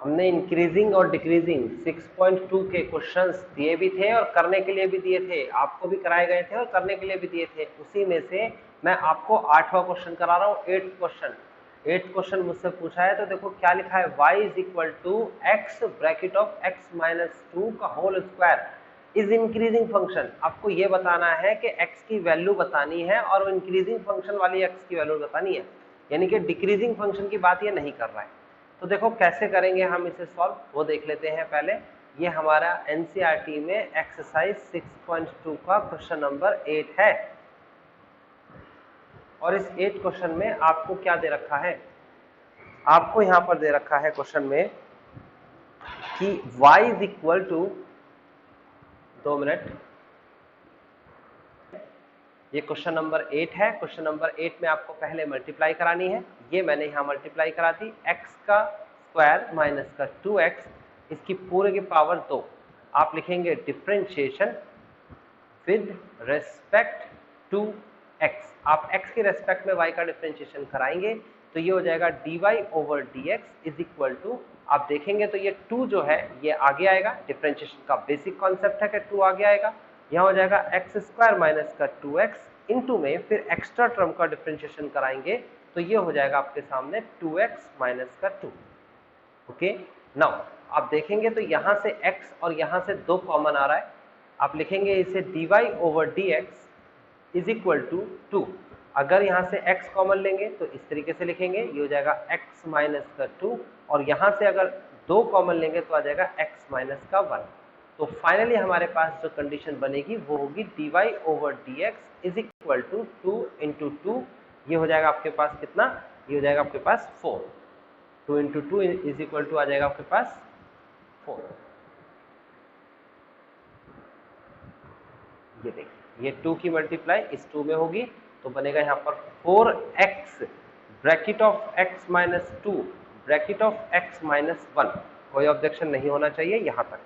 हमने इंक्रीजिंग और डिक्रीजिंग 6.2 के क्वेश्चंस दिए भी थे और करने के लिए भी दिए थे, आपको भी कराए गए थे और करने के लिए भी दिए थे। उसी में से मैं आपको 8वां क्वेश्चन करा रहा हूँ। 8th क्वेश्चन मुझसे पूछा है, तो देखो क्या लिखा है, y is equal to X bracket of x minus 2 का whole square is increasing function. आपको ये बताना है कि x की वैल्यू बतानी है और इंक्रीजिंग फंक्शन वाली x की वैल्यू बतानी है, यानी कि डिक्रीजिंग फंक्शन की बात ये नहीं कर रहा है। तो देखो कैसे करेंगे हम इसे सॉल्व, वो देख लेते हैं पहले। ये हमारा एनसीईआरटी में एक्सरसाइज 6.2 का क्वेश्चन नंबर 8 है और इस 8 क्वेश्चन में आपको क्या दे रखा है, आपको यहां पर दे रखा है क्वेश्चन में कि y is equal to, 2 minute, ये क्वेश्चन नंबर 8 है। क्वेश्चन नंबर 8 में आपको पहले मल्टीप्लाई करानी है, ये मैंने यहां मल्टीप्लाई करा दी, x का स्क्वायर माइनस का 2x, इसकी पूरे की पावर 2। आप लिखेंगे differentiation with respect to x। आप x के रेस्पेक्ट में y का डिफरेंशिएशन कराएंगे तो ये हो जाएगा dy over dx is equal to, आप देखेंगे तो ये 2 जो है ये आगे आएगा, डिफरेंशिएशन का बेसिक कॉन्सेप्ट है कि 2 आगे आएगा। यहाँ हो जाएगा एक्स स्क्वायर माइनस का 2x इंटू में फिर एक्स्ट्रा टर्म का डिफरेंशिएशन कराएंगे तो ये हो जाएगा आपके सामने 2x माइनस का 2। ओके, नाउ आप देखेंगे तो यहां से x और यहां से 2 कॉमन आ रहा है, आप लिखेंगे इसे dy over dx is equal to 2। अगर यहां से x कॉमन लेंगे तो इस तरीके से लिखेंगे, ये हो जाएगा x माइनस का 2, और यहां से अगर 2 कॉमन लेंगे तो आ जाएगा x माइनस का 1। तो फाइनली हमारे पास जो कंडीशन बनेगी वो होगी dy over dx is equal to 2 into 2, ये हो जाएगा आपके पास कितना, ये हो जाएगा आपके पास 4। 2 इंटू 2 इज इक्वल टू आ जाएगा आपके पास 4। ये देखिए, ये 2 की मल्टीप्लाई इस 2 में होगी तो बनेगा यहाँ पर 4x bracket of x minus 2 bracket of x minus 1। कोई ऑब्जेक्शन नहीं होना चाहिए यहाँ तक।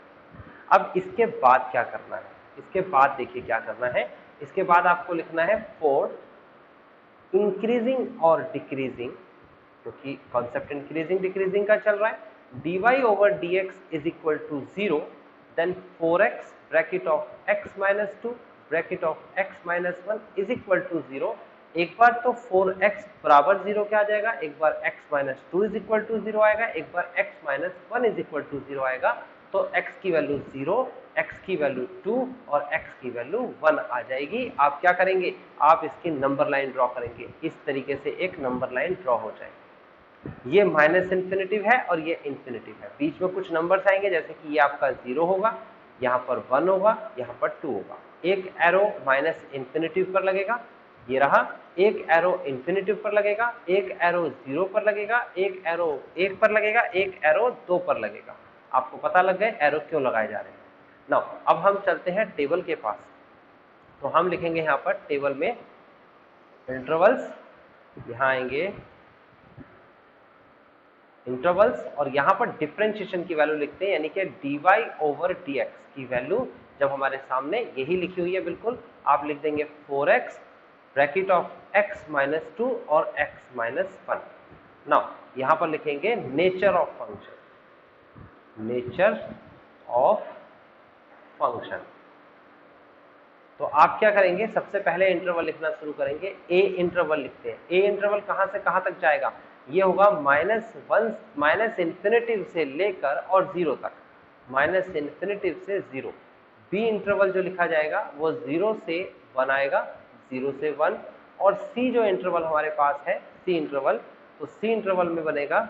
अब इसके बाद क्या करना है, इसके बाद देखिए क्या करना है, इसके बाद आपको लिखना है 4 इंक्रीजिंग और डिक्रीजिंग, क्योंकि कॉन्सेप्ट इंक्रीजिंग डिक्रीजिंग का चल रहा है, dy over dx is equal to 0, then 4x bracket of x minus 2 bracket of x minus 1 is equal to 0। एक बार तो 4x बराबर 0 क्या आ जाएगा, एक बार x minus 2 is equal to 0 आएगा, एक बार x minus 1 is equal to 0 आएगा। तो x की वैल्यू 0, x की वैल्यू 2 और x की वैल्यू 1 आ जाएगी। आप क्या करेंगे, आप इसकी नंबर लाइन ड्रॉ करेंगे, इस तरीके से एक नंबर लाइन ड्रॉ हो जाएगी। ये माइनस इन्फिनिटिव है और ये इन्फिनिटिव है, बीच में कुछ नंबर्स आएंगे जैसे कि ये आपका 0 होगा, यहाँ पर 1 होगा, यहाँ पर 2 होगा। एक एरो माइनस इन्फिनिटिव पर लगेगा, ये रहा, एक एरो इन्फिनिटिव पर लगेगा, एक एरो 0 पर लगेगा, एक एरो 1 पर लगेगा, एक एरो 2 पर लगेगा। आपको पता लग गए एरो क्यों लगाए जा रहे हैं। नाउ अब हम चलते हैं टेबल के पास, तो हम लिखेंगे यहाँ पर टेबल में इंटरवल्स, यहाँ आएंगे इंटरवल्स और यहाँ पर डिफरेंशिएशन की वैल्यू लिखते हैं, यानी कि dy ओवर dx की वैल्यू जब हमारे सामने यही लिखी हुई है बिल्कुल, आप लिख देंगे 4x bracket of x minus 2 और x माइनस 1। नाउ यहाँ पर लिखेंगे nature of function, nature of function. तो आप क्या करेंगे, सबसे पहले इंटरवल लिखना शुरू करेंगे, ए इंटरवल लिखते हैं। ए इंटरवल कहां से कहां तक जाएगा, ये होगा -1 माइनस इन्फिनिटिव से लेकर और 0 तक, माइनस इन्फिनिटिव से 0। बी इंटरवल जो लिखा जाएगा वो 0 से 1 आएगा, 0 से 1। और सी जो इंटरवल हमारे पास है, सी इंटरवल, तो सी इंटरवल में बनेगा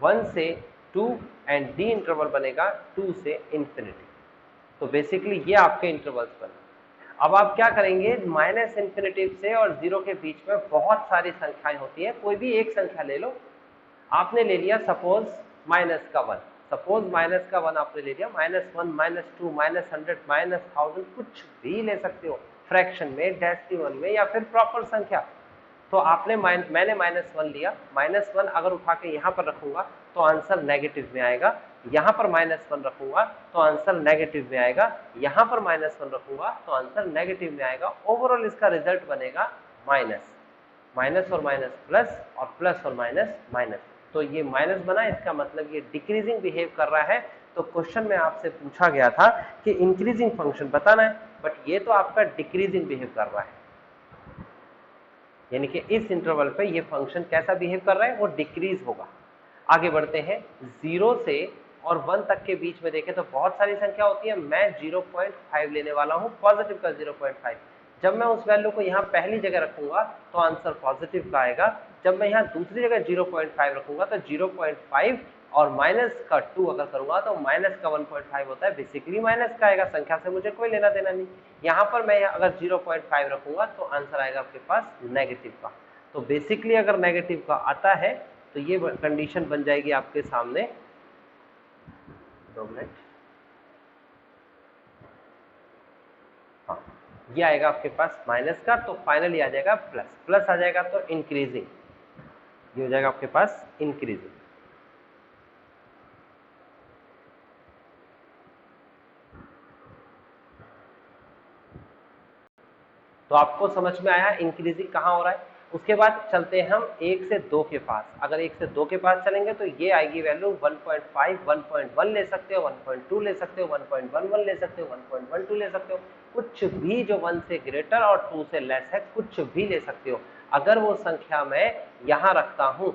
1 से 2 एंड डी इंटरवल बनेगा 2 से इन्फिनिटी। तो बेसिकली ये आपके इंटरवल्स बने। अब आप क्या करेंगे, माइनस इन्फिनिटिव से और 0 के बीच में बहुत सारी संख्याएं होती है, कोई भी एक संख्या ले लो। आपने ले लिया सपोज माइनस का 1, सपोज माइनस का 1 आपने ले लिया, -1 -2 -100 -1000 कुछ भी ले सकते हो, फ्रैक्शन में, डेसिमल में या फिर प्रॉपर संख्या। तो आपने मैंने -1 लिया, -1 अगर उठा के यहाँ पर रखूंगा तो आंसर नेगेटिव में आएगा, यहाँ पर -1 रखूंगा तो आंसर नेगेटिव में आएगा, यहाँ पर -1 रखूंगा तो आंसर नेगेटिव में आएगा। ओवरऑल इसका रिजल्ट बनेगा माइनस, माइनस और माइनस प्लस और प्लस और माइनस माइनस। तो ये माइनस बना, इसका मतलब ये डिक्रीजिंग बिहेव कर रहा है। तो क्वेश्चन में आपसे पूछा गया था कि इंक्रीजिंग फंक्शन बताना है, बट ये तो आपका डिक्रीजिंग बिहेव कर रहा है, यानी कि इस इंटरवल पे ये फंक्शन कैसा बिहेव कर रहा है, वो डिक्रीज होगा। आगे बढ़ते हैं, 0 से और 1 तक के बीच में देखें तो बहुत सारी संख्या होती है। मैं 0.5 लेने वाला हूं, पॉजिटिव का 0.5। जब मैं उस वैल्यू को यहाँ पहली जगह रखूंगा तो आंसर पॉजिटिव का आएगा। जब मैं यहाँ दूसरी जगह 0.5 रखूंगा तो 0.5 और माइनस का 2 अगर करूंगा तो माइनस का 1.5 होता है, बेसिकली माइनस का आएगा, संख्या से मुझे कोई लेना देना नहीं। यहाँ पर मैं अगर 0.5 रखूंगा तो आंसर आएगा आपके पास नेगेटिव का। तो बेसिकली अगर नेगेटिव का आता है तो ये कंडीशन बन जाएगी आपके सामने। 2 मिनट, हाँ, ये आएगा आपके पास माइनस का, तो फाइनली आ जाएगा प्लस, प्लस आ जाएगा तो इंक्रीजिंग, ये हो जाएगा आपके पास इंक्रीजिंग। तो आपको समझ में आया इंक्रीजिंग कहाँ हो रहा है। उसके बाद चलते हैं हम 1 से 2 के पास। अगर 1 से 2 के पास चलेंगे तो ये आएगी वैल्यू 1.5, 1.1 ले सकते हो, 1.2 ले सकते हो, 1.11 ले सकते हो, 1.12 ले सकते हो, कुछ भी जो 1 से ग्रेटर और 2 से लेस है, कुछ भी ले सकते हो। अगर वो संख्या मैं यहाँ रखता हूँ,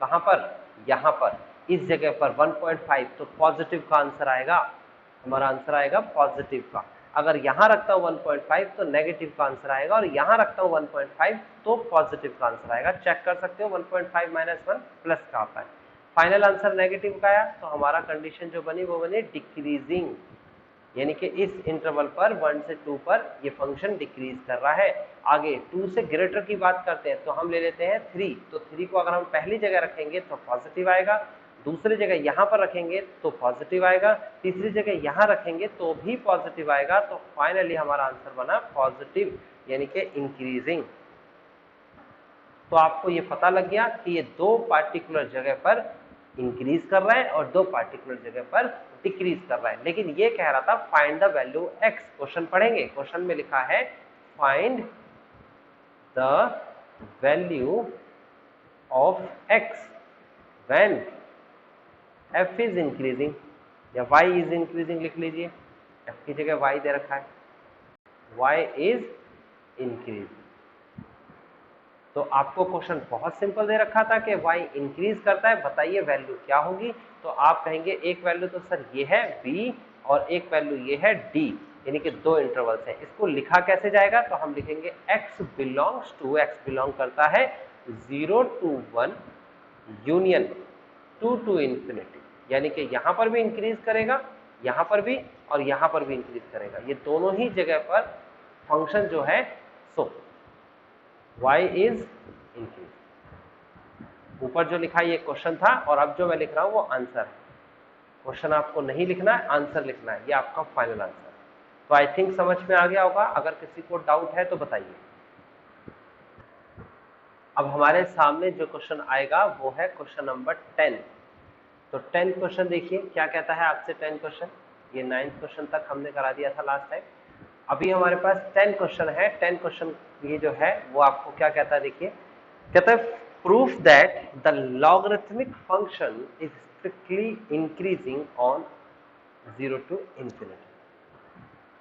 कहाँ पर, यहाँ पर इस जगह पर 1.5, तो पॉजिटिव का आंसर आएगा, हमारा आंसर आएगा पॉजिटिव का। अगर यहाँ रखता हूँ 1.5 तो नेगेटिव का आंसर आएगा, और यहाँ रखता हूँ 1.5 तो पॉजिटिव का आंसर आएगा। चेक कर सकते हो 1.5 माइनस 1 प्लस का आता है। फाइनल आंसर नेगेटिव का आया, तो हमारा कंडीशन जो बनी वो बनी डिक्रीजिंग, यानी कि इस इंटरवल पर 1 से 2 पर ये फंक्शन डिक्रीज कर रहा है। आगे 2 से ग्रेटर की बात करते हैं तो हम ले लेते हैं 3। तो 3 को अगर हम पहली जगह रखेंगे तो पॉजिटिव आएगा, दूसरी जगह यहाँ पर रखेंगे तो पॉजिटिव आएगा, तीसरी जगह यहाँ रखेंगे तो भी पॉजिटिव आएगा। तो फाइनली हमारा आंसर बना पॉजिटिव, यानी कि इंक्रीजिंग। तो आपको ये पता लग गया कि ये 2 पार्टिकुलर जगह पर इंक्रीज कर रहा है और 2 पार्टिकुलर जगह पर डिक्रीज कर रहा है। लेकिन ये कह रहा था find the value x. Question पढ़ेंगे, क्वेश्चन में लिखा है find the value of x when f is increasing, या y इज इंक्रीजिंग लिख लीजिए, f की जगह y दे रखा है, y इज इंक्रीजिंग। तो आपको क्वेश्चन बहुत सिंपल दे रखा था कि y इंक्रीज करता है, बताइए वैल्यू क्या होगी। तो आप कहेंगे एक वैल्यू तो सर ये है b और एक वैल्यू ये है d, यानी कि 2 इंटरवल्स हैं। इसको लिखा कैसे जाएगा, तो हम लिखेंगे x belongs to, x belong करता है 0 to 1 यूनियन 2 to इंफिनिटी, यानी कि यहां पर भी इंक्रीज करेगा, यहां पर भी और यहां पर भी इंक्रीज करेगा। ये दोनों ही जगह पर फंक्शन जो है सो y इज इंक्रीज। ऊपर जो लिखा है ये क्वेश्चन था, और अब जो मैं लिख रहा हूं वो आंसर है। क्वेश्चन आपको नहीं लिखना है, आंसर लिखना है, ये आपका फाइनल आंसर है। तो आई थिंक समझ में आ गया होगा। अगर किसी को डाउट है तो बताइए। अब हमारे सामने जो क्वेश्चन आएगा वो है क्वेश्चन नंबर 10। तो 10 क्वेश्चन देखिए क्या कहता है आपसे। 10 क्वेश्चन, ये 9th क्वेश्चन तक हमने करा दिया था लास्ट टाइम। अभी हमारे पास 10 क्वेश्चन है। 10 क्वेश्चन ये जो है वो आपको क्या कहता है, देखिए कहता है proof that the logarithmic function is strictly increasing on 0 to infinity.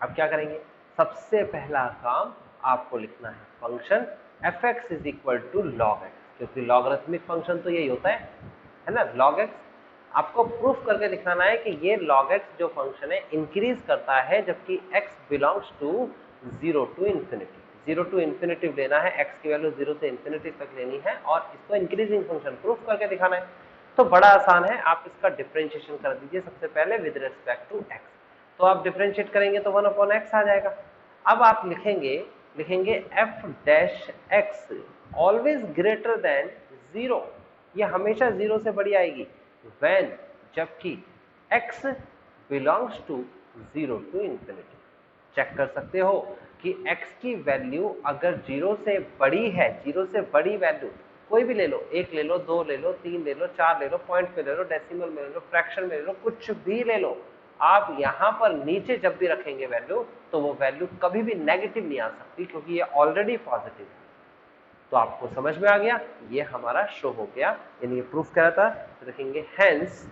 अब क्या करेंगे, सबसे पहला काम आपको लिखना है function f(x) is equal to log x, क्योंकि लॉगरिथमिक फंक्शन तो यही होता है ना, log x। आपको प्रूफ करके दिखाना है कि ये log x जो फंक्शन है इंक्रीज करता है, जबकि x belongs to 0 to infinity. 0 to infinity लेना है, x की वैल्यू 0 से इंफिनिटी तक लेनी है और इसको इंक्रीजिंग फंक्शन प्रूफ करके दिखाना है। तो बड़ा आसान है, आप इसका डिफरेंशिएशन कर दीजिए सबसे पहले विद रिस्पेक्ट टू x। तो आप डिफरेंशिएट करेंगे तो 1/x आ जाएगा। अब आप लिखेंगे f dash x always greater than 0, ये हमेशा 0 से बड़ी आएगी, when जबकि x belongs to 0 to infinity. Check कर सकते हो कि x की वैल्यू अगर 0 से बड़ी है, 0 से बड़ी वैल्यू कोई भी ले लो, 1 ले लो, 2 ले लो, 3 ले लो, 4 ले लो, पॉइंट में ले लो, डेसिमल में ले लो, फ्रैक्शन में ले लो, कुछ भी ले लो, आप यहां पर नीचे जब भी रखेंगे वैल्यू तो वो वैल्यू कभी भी नेगेटिव नहीं आ सकती, क्योंकि ये ऑलरेडी पॉजिटिव है। तो आपको समझ में आ गया, ये हमारा शो हो गया, यानी ये प्रूफ क्या था। तो देखेंगे hence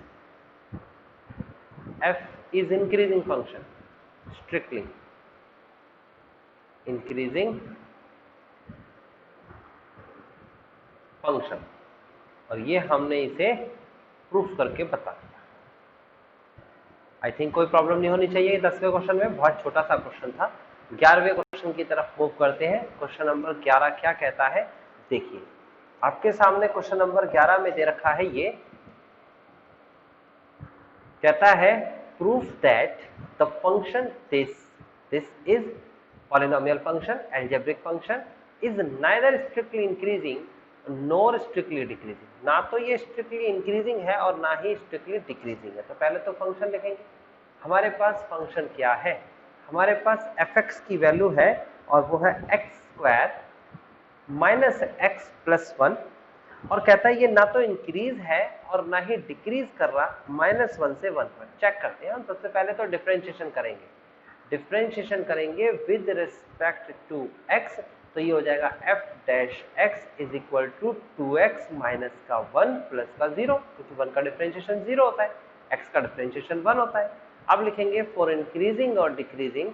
f is increasing function, strictly increasing function, और ये हमने इसे प्रूफ करके बता दिया। आई थिंक कोई प्रॉब्लम नहीं होनी चाहिए 10वें क्वेश्चन में, बहुत छोटा सा क्वेश्चन था। 11वें क्वेश्चन की तरफ मूव करते हैं। क्वेश्चन नंबर 11 क्या कहता है, देखिए आपके सामने क्वेश्चन नंबर 11 में दे रखा है, ये कहता है proof that the function this is polynomial function, algebraic function, is neither strictly increasing nor strictly decreasing. ना तो ये स्ट्रिक्टली इंक्रीजिंग है और ना ही स्ट्रिक्टली डिक्रीजिंग है। तो पहले तो फंक्शन लिखेंगे। हमारे पास फंक्शन क्या है, हमारे पास fx की वैल्यू है और वो है x² माइनस x प्लस 1, और कहता है ये ना तो इंक्रीज है और ना ही डिक्रीज कर रहा, -1 से 1 पर। चेक करते हैं हम। सबसे पहले तो डिफरेंशिएशन करेंगे, डिफरेंशिएशन करेंगे विद रिस्पेक्ट टू x। तो ये हो जाएगा f dash x is equal to 2x minus का 1 प्लस का 0, क्योंकि 1 का डिफरेंशिएशन 0 होता है, x का डिफरेंशिएशन 1 होता है। अब लिखेंगे फॉर इंक्रीजिंग और डिक्रीजिंग,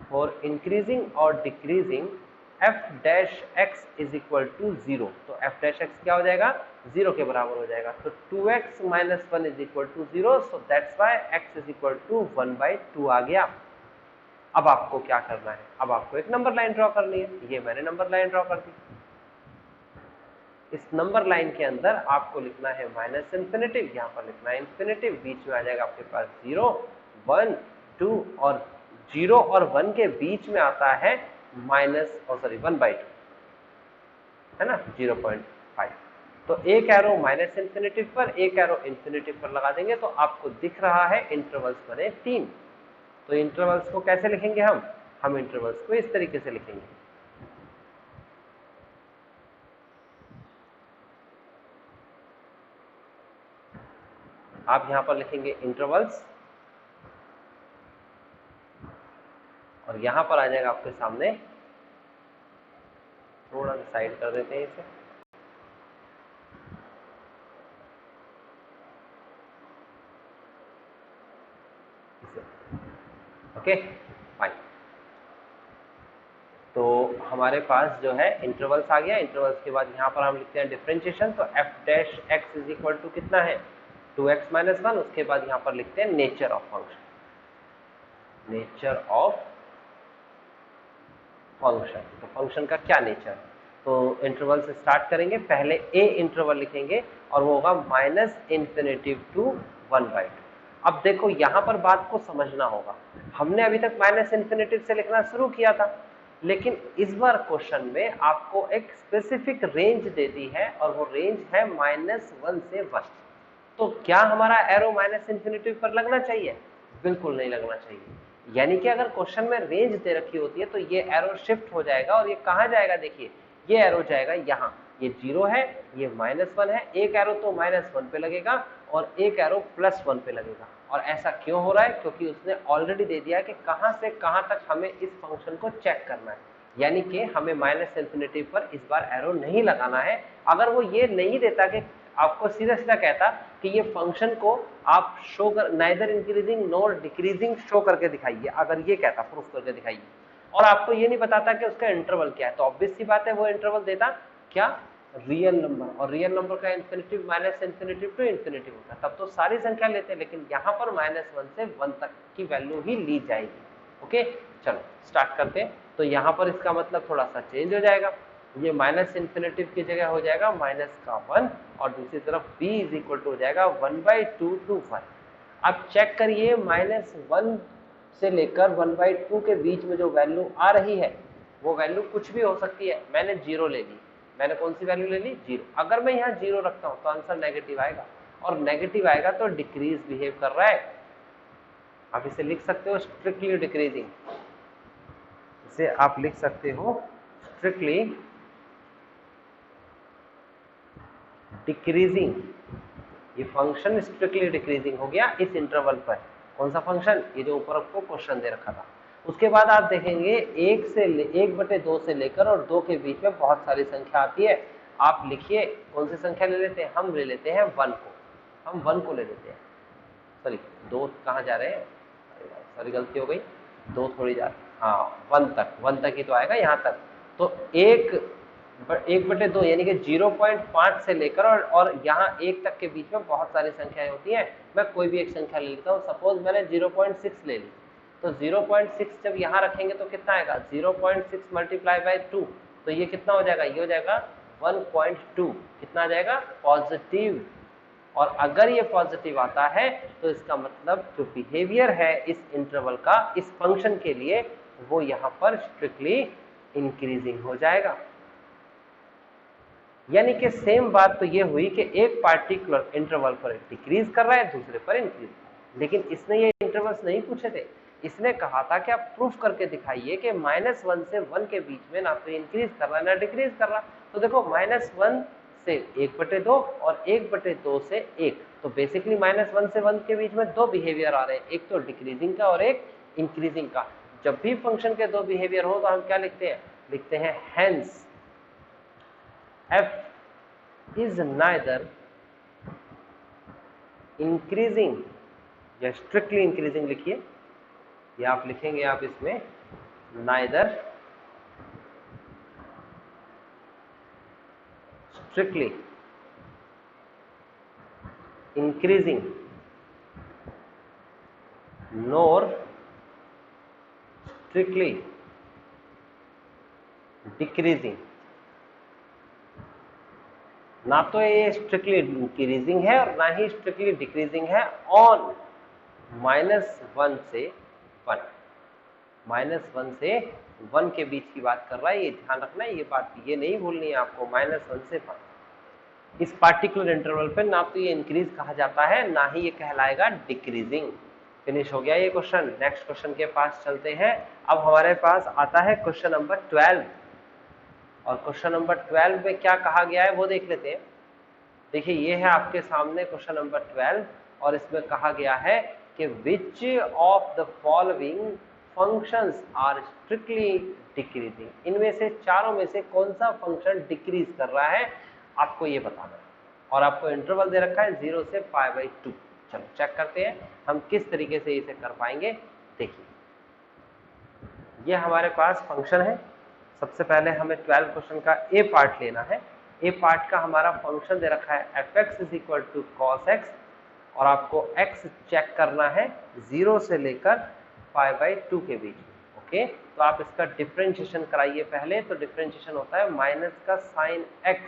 फॉर इंक्रीजिंग और decreasing f dash x is equal to 0। तो f डैश x क्या हो जाएगा, 0 के बराबर हो जाएगा। तो 2x minus 1 is equal to 0, so that's why x is equal to 1/2 आ गया। अब आपको क्या करना है, अब आपको एक नंबर लाइन ड्रॉ करनी है। ये मैंने नंबर लाइन ड्रॉ कर दी। इस नंबर लाइन के अंदर आपको लिखना है माइनस इन्फिनिटिव, यहाँ पर लिखना है इन्फिनिटिव, बीच में आ जाएगा आपके पास 0, 1, 2, और 0 और 1 के बीच में आता है -1/2, है ना, 0.5। तो एक एरो माइनस इन्फिनिटिव पर, एक एरो इन्फिनिटिव पर लगा देंगे, तो आपको दिख रहा है इंटरवल्स बने 3। तो इंटरवल्स को कैसे लिखेंगे हम इंटरवल्स को इस तरीके से लिखेंगे। आप यहां पर लिखेंगे इंटरवल्स, और यहां पर आ जाएगा आपके सामने, थोड़ा सा साइड कर देते हैं इसे, ओके फाइन। तो हमारे पास जो है इंटरवल्स आ गया। इंटरवल्स के बाद यहाँ पर हम लिखते हैं डिफरेंशिएशन। तो f dash x is equal to कितना है, 2x माइनस 1। उसके बाद यहाँ पर लिखते हैं nature of function, nature of function. तो फंक्शन का क्या नेचर है, तो इंटरवल से स्टार्ट करेंगे। पहले a इंटरवल लिखेंगे और वो होगा -∞ टू 1/2। अब देखो यहाँ पर बात को समझना होगा, हमने अभी तक -∞ से लिखना शुरू किया था, लेकिन इस बार क्वेश्चन में आपको एक स्पेसिफिक रेंज दे दी है, और वो रेंज है -1 से 1। तो क्या हमारा एरो -∞ पर लगना चाहिए, बिल्कुल नहीं लगना चाहिए। यानी कि अगर क्वेश्चन में रेंज दे रखी होती है तो ये एरो शिफ्ट हो जाएगा, और ये कहाँ जाएगा, देखिए ये एरो जाएगा यहाँ, ये 0 है, ये -1 है, एक एरो तो -1 पे लगेगा और एक एरो +1 पे लगेगा। और ऐसा क्यों हो रहा है, क्योंकि उसने ऑलरेडी दे दिया है कि कहाँ से कहाँ तक हमें इस फंक्शन को चेक करना है, यानी कि हमें -∞ पर इस बार एरो नहीं लगाना है। अगर वो ये नहीं देता, कि आपको सीधा सीधा कहता कि ये फंक्शन को आप शो कर, neither increasing nor decreasing show करके दिखाइए, अगर ये कहता प्रूफ करके दिखाइए, और आपको ये नहीं बताता कि उसका इंटरवल क्या है, तो ऑब्वियस सी बात है वो इंटरवल देता क्या, रियल नंबर। और रियल नंबर का इन्फिनिटिव -∞ टू इन्फिनिटिव होता है, तब तो सारी संख्या लेते हैं, लेकिन यहाँ पर -1 से 1 तक की वैल्यू ही ली जाएगी। ओके चलो स्टार्ट करते हैं। तो यहाँ पर इसका मतलब थोड़ा सा चेंज हो जाएगा, ये -∞ की जगह हो जाएगा -1, और दूसरी तरफ b इज इक्वल टू हो जाएगा 1/2 टू 1। अब चेक करिए, -1 से लेकर 1/2 के बीच में जो वैल्यू आ रही है, वो वैल्यू कुछ भी हो सकती है। मैंने 0 ले ली, मैंने कौन सी वैल्यू ले ली, 0। अगर मैं यहाँ 0 रखता हूँ तो आंसर नेगेटिव आएगा, और नेगेटिव आएगा तो डिक्रीज बिहेव कर रहा है। आप इसे लिख सकते हो स्ट्रिक्टली डिक्रीजिंग, इसे आप लिख सकते हो स्ट्रिक्टली डिक्रीजिंग। ये फंक्शन स्ट्रिक्टली डिक्रीजिंग हो गया इस इंटरवल पर। कौन सा फंक्शन, ये जो ऊपर आपको क्वेश्चन दे रखा था। उसके बाद आप देखेंगे 1/2 से लेकर और 2 के बीच में बहुत सारी संख्या आती है। आप लिखिए कौन सी संख्या ले लेते हैं, हम ले लेते हैं 1 को, हम 1 को ले लेते हैं। सॉरी 2 कहाँ जा रहे हैं, सॉरी गलती हो गई, 2 थोड़ी जा रहे, हाँ 1 तक ही तो आएगा यहाँ तक। तो 1/2 यानी कि 0.5 से लेकर और यहाँ 1 तक के बीच में बहुत सारी संख्याएं होती हैं। मैं कोई भी एक संख्या ले लेता हूँ, सपोज मैंने 0.6 ले ली, तो 0.6 जब यहाँ रखेंगे तो कितना आएगा, 0.6 मल्टीप्लाई बाय 2, तो ये कितना हो जाएगा, ये हो जाएगा 1.2, कितना आ जाएगा, पॉजिटिव। और अगर ये पॉजिटिव आता है तो इसका मतलब जो बिहेवियर है इस इंटरवल का इस फंक्शन के लिए वो यहाँ पर स्ट्रिक्टली इंक्रीजिंग हो जाएगा। यानी कि सेम बात तो ये हुई कि एक पार्टिकुलर इंटरवल पर डिक्रीज कर रहा है, दूसरे पर इंक्रीज। लेकिन इसने ये इंटरवल्स नहीं पूछे थे, इसने कहा था कि आप प्रूफ करके दिखाइए कि -1 से 1 के बीच में ना तो इंक्रीज कर रहा है ना डिक्रीज कर रहा। तो देखो -1 से 1/2 और 1/2 से 1, तो बेसिकली -1 से 1 के बीच में 2 बिहेवियर आ रहे हैं, एक तो डिक्रीजिंग का और एक इंक्रीजिंग का। जब भी फंक्शन के 2 बिहेवियर हो तो हम क्या लिखते हैं, लिखते हैं hence f is neither increasing या strictly increasing लिखिए, या आप लिखेंगे आप इसमें neither strictly increasing nor strictly decreasing। ना तो ये स्ट्रिक्टली इंक्रीजिंग है और ना ही स्ट्रिक्टली डिक्रीजिंग है ऑन -1 से 1, -1 से 1 के बीच की बात कर रहा है, ये ध्यान रखना है, ये बात ये नहीं भूलनी है आपको, -1 से 1 इस पार्टिकुलर इंटरवल पे ना तो ये इंक्रीज कहा जाता है ना ही ये कहलाएगा डिक्रीजिंग। फिनिश हो गया ये क्वेश्चन। नेक्स्ट क्वेश्चन के पास चलते हैं। अब हमारे पास आता है क्वेश्चन नंबर 12, और क्वेश्चन नंबर 12 में क्या कहा गया है वो देख लेते हैं। देखिए ये है आपके सामने क्वेश्चन नंबर 12, और इसमें कहा गया है कि which of the following functions are strictly decreasing, इनमें से चारों में से कौन सा फंक्शन डिक्रीज कर रहा है आपको ये बताना है, और आपको इंटरवल दे रखा है 0 से π/2। चलो चेक करते हैं हम किस तरीके से इसे कर पाएंगे। देखिए ये हमारे पास फंक्शन है। सबसे पहले हमें 12 क्वेश्चन का ए पार्ट लेना है। ए पार्ट का हमारा फंक्शन दे रखा है f(x = cos x), और आपको x चेक करना है 0 से लेकर π/2 के बीच में। ओके, तो आप इसका डिफरेंशिएशन कराइए पहले। तो डिफरेंशिएशन होता है माइनस का sin x।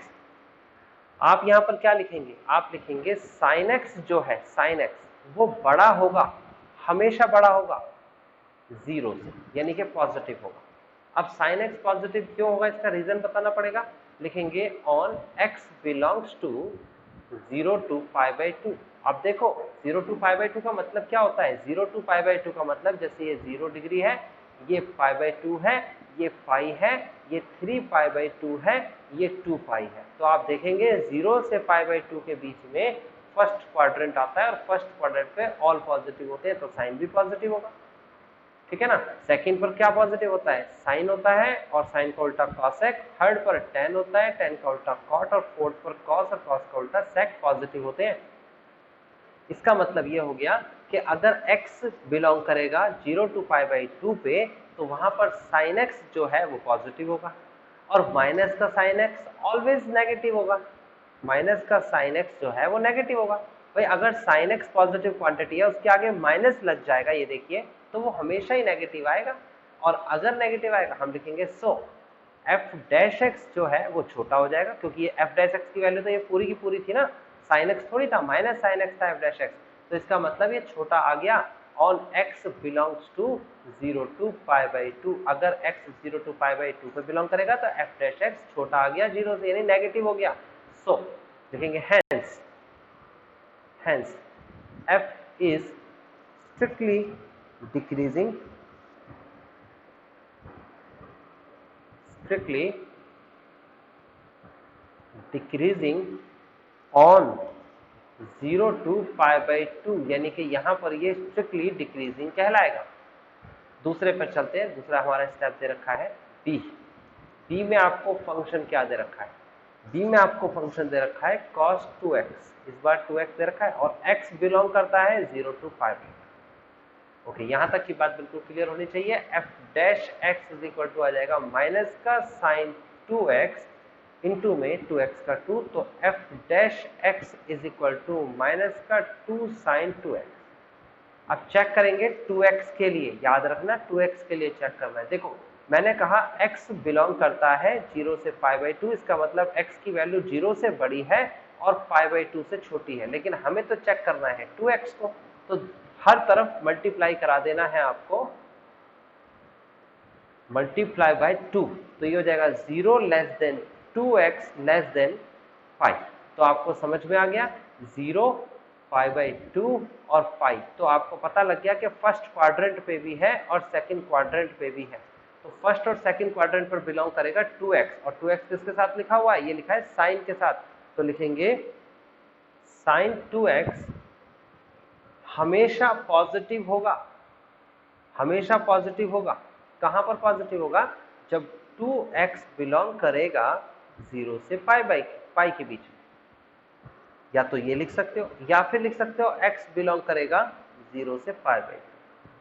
आप यहाँ पर क्या लिखेंगे, आप लिखेंगे sin x जो है, sin x वो बड़ा होगा, हमेशा बड़ा होगा 0 से, यानी कि पॉजिटिव होगा। अब sin x पॉजिटिव क्यों होगा इसका रीजन बताना पड़ेगा। लिखेंगे on x belongs to 0 to π/2। अब देखो 0 to π/2 का मतलब क्या होता है, 0 to π/2 का मतलब जैसे ये 0 डिग्री है, ये π/2 है, ये पाई है, ये 3 π/2 है, ये 2 पाई है। तो आप देखेंगे 0 से π/2 के बीच में फर्स्ट क्वाड्रेंट आता है, और फर्स्ट क्वाड्रेंट पे ऑल पॉजिटिव होते हैं, तो साइन भी पॉजिटिव होगा। ठीक है ना। सेकंड पर क्या पॉजिटिव होता है, साइन होता है, और साइन का उल्टा कॉसेक। थर्ड पर टेन होता है, टेन का उल्टा कॉट, और फोर्थ पर कॉस और कॉस का उल्टा सेक पॉजिटिव होते हैं। इसका मतलब ये हो गया कि अगर x बिलोंग करेगा 0 to π/2 पे, तो वहां पर sin x जो है वो पॉजिटिव होगा, और माइनस का sin x ऑलवेज नेगेटिव होगा। माइनस का sin x जो है वो नेगेटिव होगा। भाई अगर sin x पॉजिटिव क्वांटिटी है, उसके आगे माइनस लग जाएगा, ये देखिए, तो वो हमेशा ही नेगेटिव आएगा। और अगर नेगेटिव आएगा हम लिखेंगे सो f'(x) जो है वो छोटा हो जाएगा, क्योंकि ये f'(x) की वैल्यू तो ये पूरी की पूरी थी ना, sin x थोड़ी था, माइनस sin x था f'(x), तो इसका मतलब ये छोटा आ गया on x belongs to 0 to π/2। अगर x 0 to π/2 पे बिलोंग करेगा तो f'(x) छोटा आ गया 0 से, यानी नेगेटिव हो गया। सो लिखेंगे hence f is strictly decreasing on 0 to π/2, यानी कि यहां पर ये स्ट्रिक्टली डिक्रीजिंग कहलाएगा। दूसरे पर चलते हैं। दूसरा हमारा स्टेप दे रखा है बी। बी में आपको फंक्शन क्या दे रखा है? बी में आपको फंक्शन दे रखा है cos 2x। इस बार 2x दे रखा है और x बिलोंग करता है 0 to 5। ओके, यहां तक की बात बिल्कुल क्लियर होनी चाहिए। f dash x is equal to आ जाएगा माइनस का साइन 2x इंटू में 2x का 2, तो f dash x is equal to minus का 2 साइन 2x। अब चेक करेंगे 2x के लिए, याद रखना 2x के लिए चेक करना है। देखो मैंने कहा x बिलोंग करता है 0 से π/2, इसका मतलब x की वैल्यू 0 से बड़ी है और π/2 से छोटी है, लेकिन हमें तो चेक करना है 2x को, तो हर तरफ मल्टीप्लाई करा देना है आपको, मल्टीप्लाई बाय 2, तो ये हो जाएगा 0 less than 2x less than 5। तो आपको समझ में आ गया 0 π/2 और 5, तो आपको पता लग गया कि फर्स्ट क्वाड्रेंट पे भी है और सेकंड क्वाड्रेंट पे भी है। तो फर्स्ट और सेकंड क्वाड्रेंट पर बिलोंग करेगा 2x, और 2x किसके साथ लिखा हुआ है? ये लिखा है साइन के साथ, तो लिखेंगे साइन 2x हमेशा पॉजिटिव होगा, हमेशा पॉजिटिव होगा। कहां पर पॉजिटिव होगा? जब 2x बिलोंग करेगा 0 से पाई के बीच में। या तो ये लिख सकते हो या फिर लिख सकते हो x बिलोंग करेगा 0 से π/2।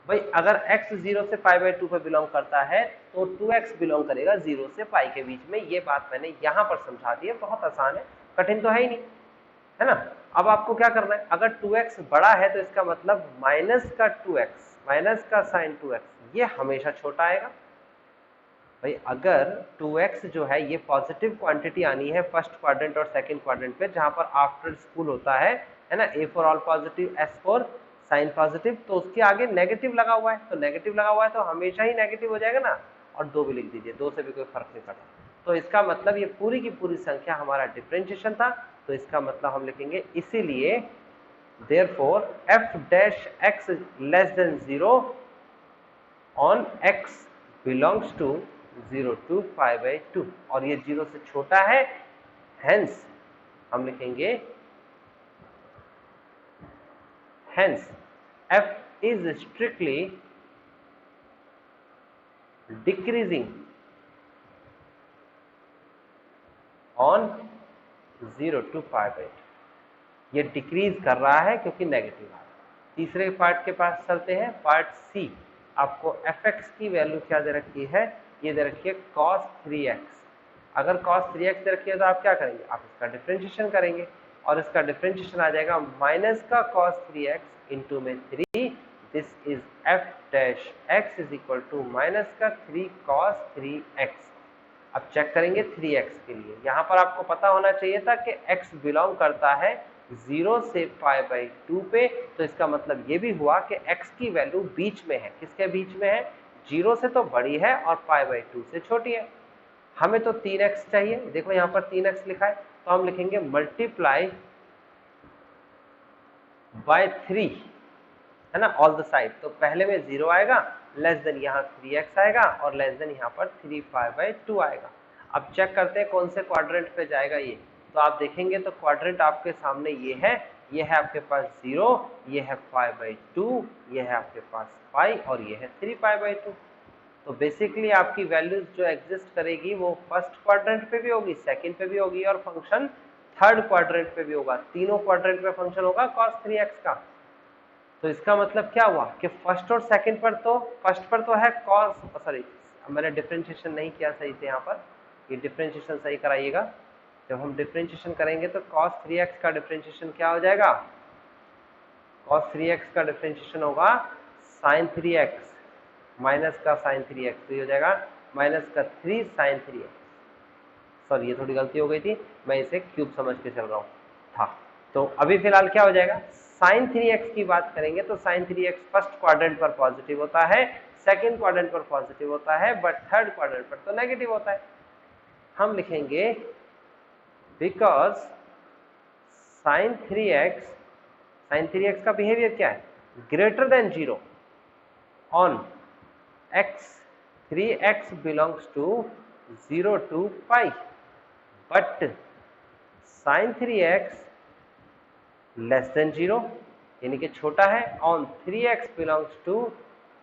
भाई अगर x 0 से π/2 पे बिलोंग करता है तो 2x बिलोंग करेगा 0 से पाई के बीच में। ये बात मैंने यहां पर समझा दी है, बहुत आसान है, कठिन तो है ही नहीं, है ना। अब आपको क्या करना है? अगर 2x बड़ा है तो इसका मतलब माइनस का 2x, माइनस का साइन 2x, ये हमेशा छोटा आएगा। भाई अगर 2x जो है ये पॉजिटिव क्वांटिटी आनी है फर्स्ट क्वाड्रेंट और सेकंड क्वाड्रेंट पे, जहां पर आफ्टर स्कूल होता है ना, A for all positive, S for sine positive, तो उसके आगे नेगेटिव लगा हुआ है, तो नेगेटिव लगा हुआ है तो हमेशा ही नेगेटिव हो जाएगा ना, और 2 भी लिख दीजिए, 2 से भी कोई फर्क नहीं पड़ता। तो इसका मतलब ये पूरी की पूरी संख्या हमारा डिफरेंशिएशन था, तो इसका मतलब हम लिखेंगे इसीलिए therefore f dash x less than 0 on x belongs to 0 to π/2, और ये 0 से छोटा है, हेंस हम लिखेंगे hence f is strictly decreasing on 0 to π/2। ये डिक्रीज कर रहा है क्योंकि नेगेटिव आ रहा है। तीसरे पार्ट के पास चलते हैं, पार्ट सी। आपको fx की वैल्यू क्या दे रखी है? ये दे रखी है cos 3x। अगर cos 3x दे रखी है तो आप क्या करेंगे? आप इसका डिफरेंशिएशन करेंगे, और इसका डिफरेंशिएशन आ जाएगा माइनस का cos 3x इंटू में 3, this is f dash x is equal to minus का 3 cos 3x। अब चेक करेंगे 3x के लिए, यहां पर आपको पता होना चाहिए था कि x बिलोंग करता है 0 से π/2 पे, तो इसका मतलब ये भी हुआ कि x की वैल्यू बीच में है। किसके बीच में है? 0 से तो बड़ी है और π/2 से छोटी है। हमें तो 3x चाहिए, देखो यहाँ पर 3x लिखा है, तो हम लिखेंगे मल्टीप्लाई बाय 3, है ना, ऑल द साइड। तो पहले में 0 आएगा, लेस देन यहाँ 3x आएगा, और लेस देन यहाँ पर 3 π/2 आएगा। अब चेक करते हैं कौन से क्वाड्रेंट पे जाएगा ये। तो आप देखेंगे तो क्वाड्रेंट आपके सामने ये है आपके पास 0, ये है π/2, ये है आपके पास पाई, और ये है 3 π/2। तो बेसिकली आपकी वैल्यूज जो एग्जिस्ट करेगी वो फर्स्ट क्वाड्रेंट पे भी होगी, सेकंड पे भी होगी, और फंक्शन थर्ड क्वाड्रेंट पे भी होगा। तीनों क्वाड्रेंट पे फंक्शन होगा cos 3x का। तो इसका मतलब क्या हुआ कि फर्स्ट और सेकंड पर तो, फर्स्ट पर तो है cos, सॉरी मैंने डिफरेंशिएशन नहीं किया सही से, यहाँ पर ये डिफरेंशिएशन सही कराइएगा। जब हम डिफरेंशिएशन करेंगे तो cos 3x का डिफरेंशिएशन क्या हो जाएगा? cos 3x का डिफरेंशिएशन होगा sin 3x माइनस का sin 3x, तो ये हो जाएगा माइनस का 3 sin 3x। सॉरी ये थोड़ी गलती हो गई थी, मैं इसे क्यूब समझ के चल रहा हूँ था। तो अभी फिलहाल क्या हो जाएगा? sin 3x की बात करेंगे तो sin 3x फर्स्ट क्वाड्रेंट पर पॉजिटिव होता है, सेकंड क्वाड्रेंट पर पॉजिटिव होता है, बट थर्ड क्वाड्रेंट पर तो नेगेटिव होता है। हम लिखेंगे बिकॉज sin 3x का बिहेवियर क्या है? Greater than 0 on x, 3x belongs to 0 to pi, but sin 3x less than 0 यानी कि छोटा है, on 3x belongs to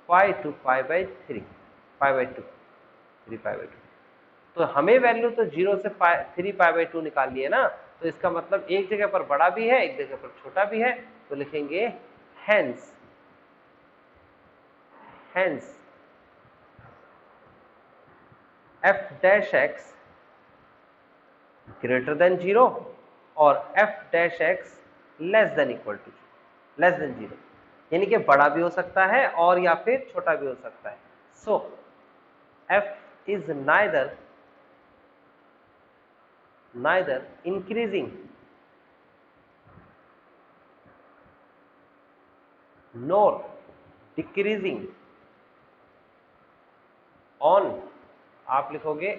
pi to pi by 3, pi by 2, 3 pi by 2। तो हमें वैल्यू तो 0 से 3 पाई बाई 2 निकालनी है ना, तो इसका मतलब एक जगह पर बड़ा भी है, एक जगह पर छोटा भी है, तो लिखेंगे hence, hence f dash x greater than 0 और f dash x less than equal to, less than 0, यानी कि बड़ा भी हो सकता है और या फिर छोटा भी हो सकता है। सो f is neither increasing nor decreasing on, आप लिखोगे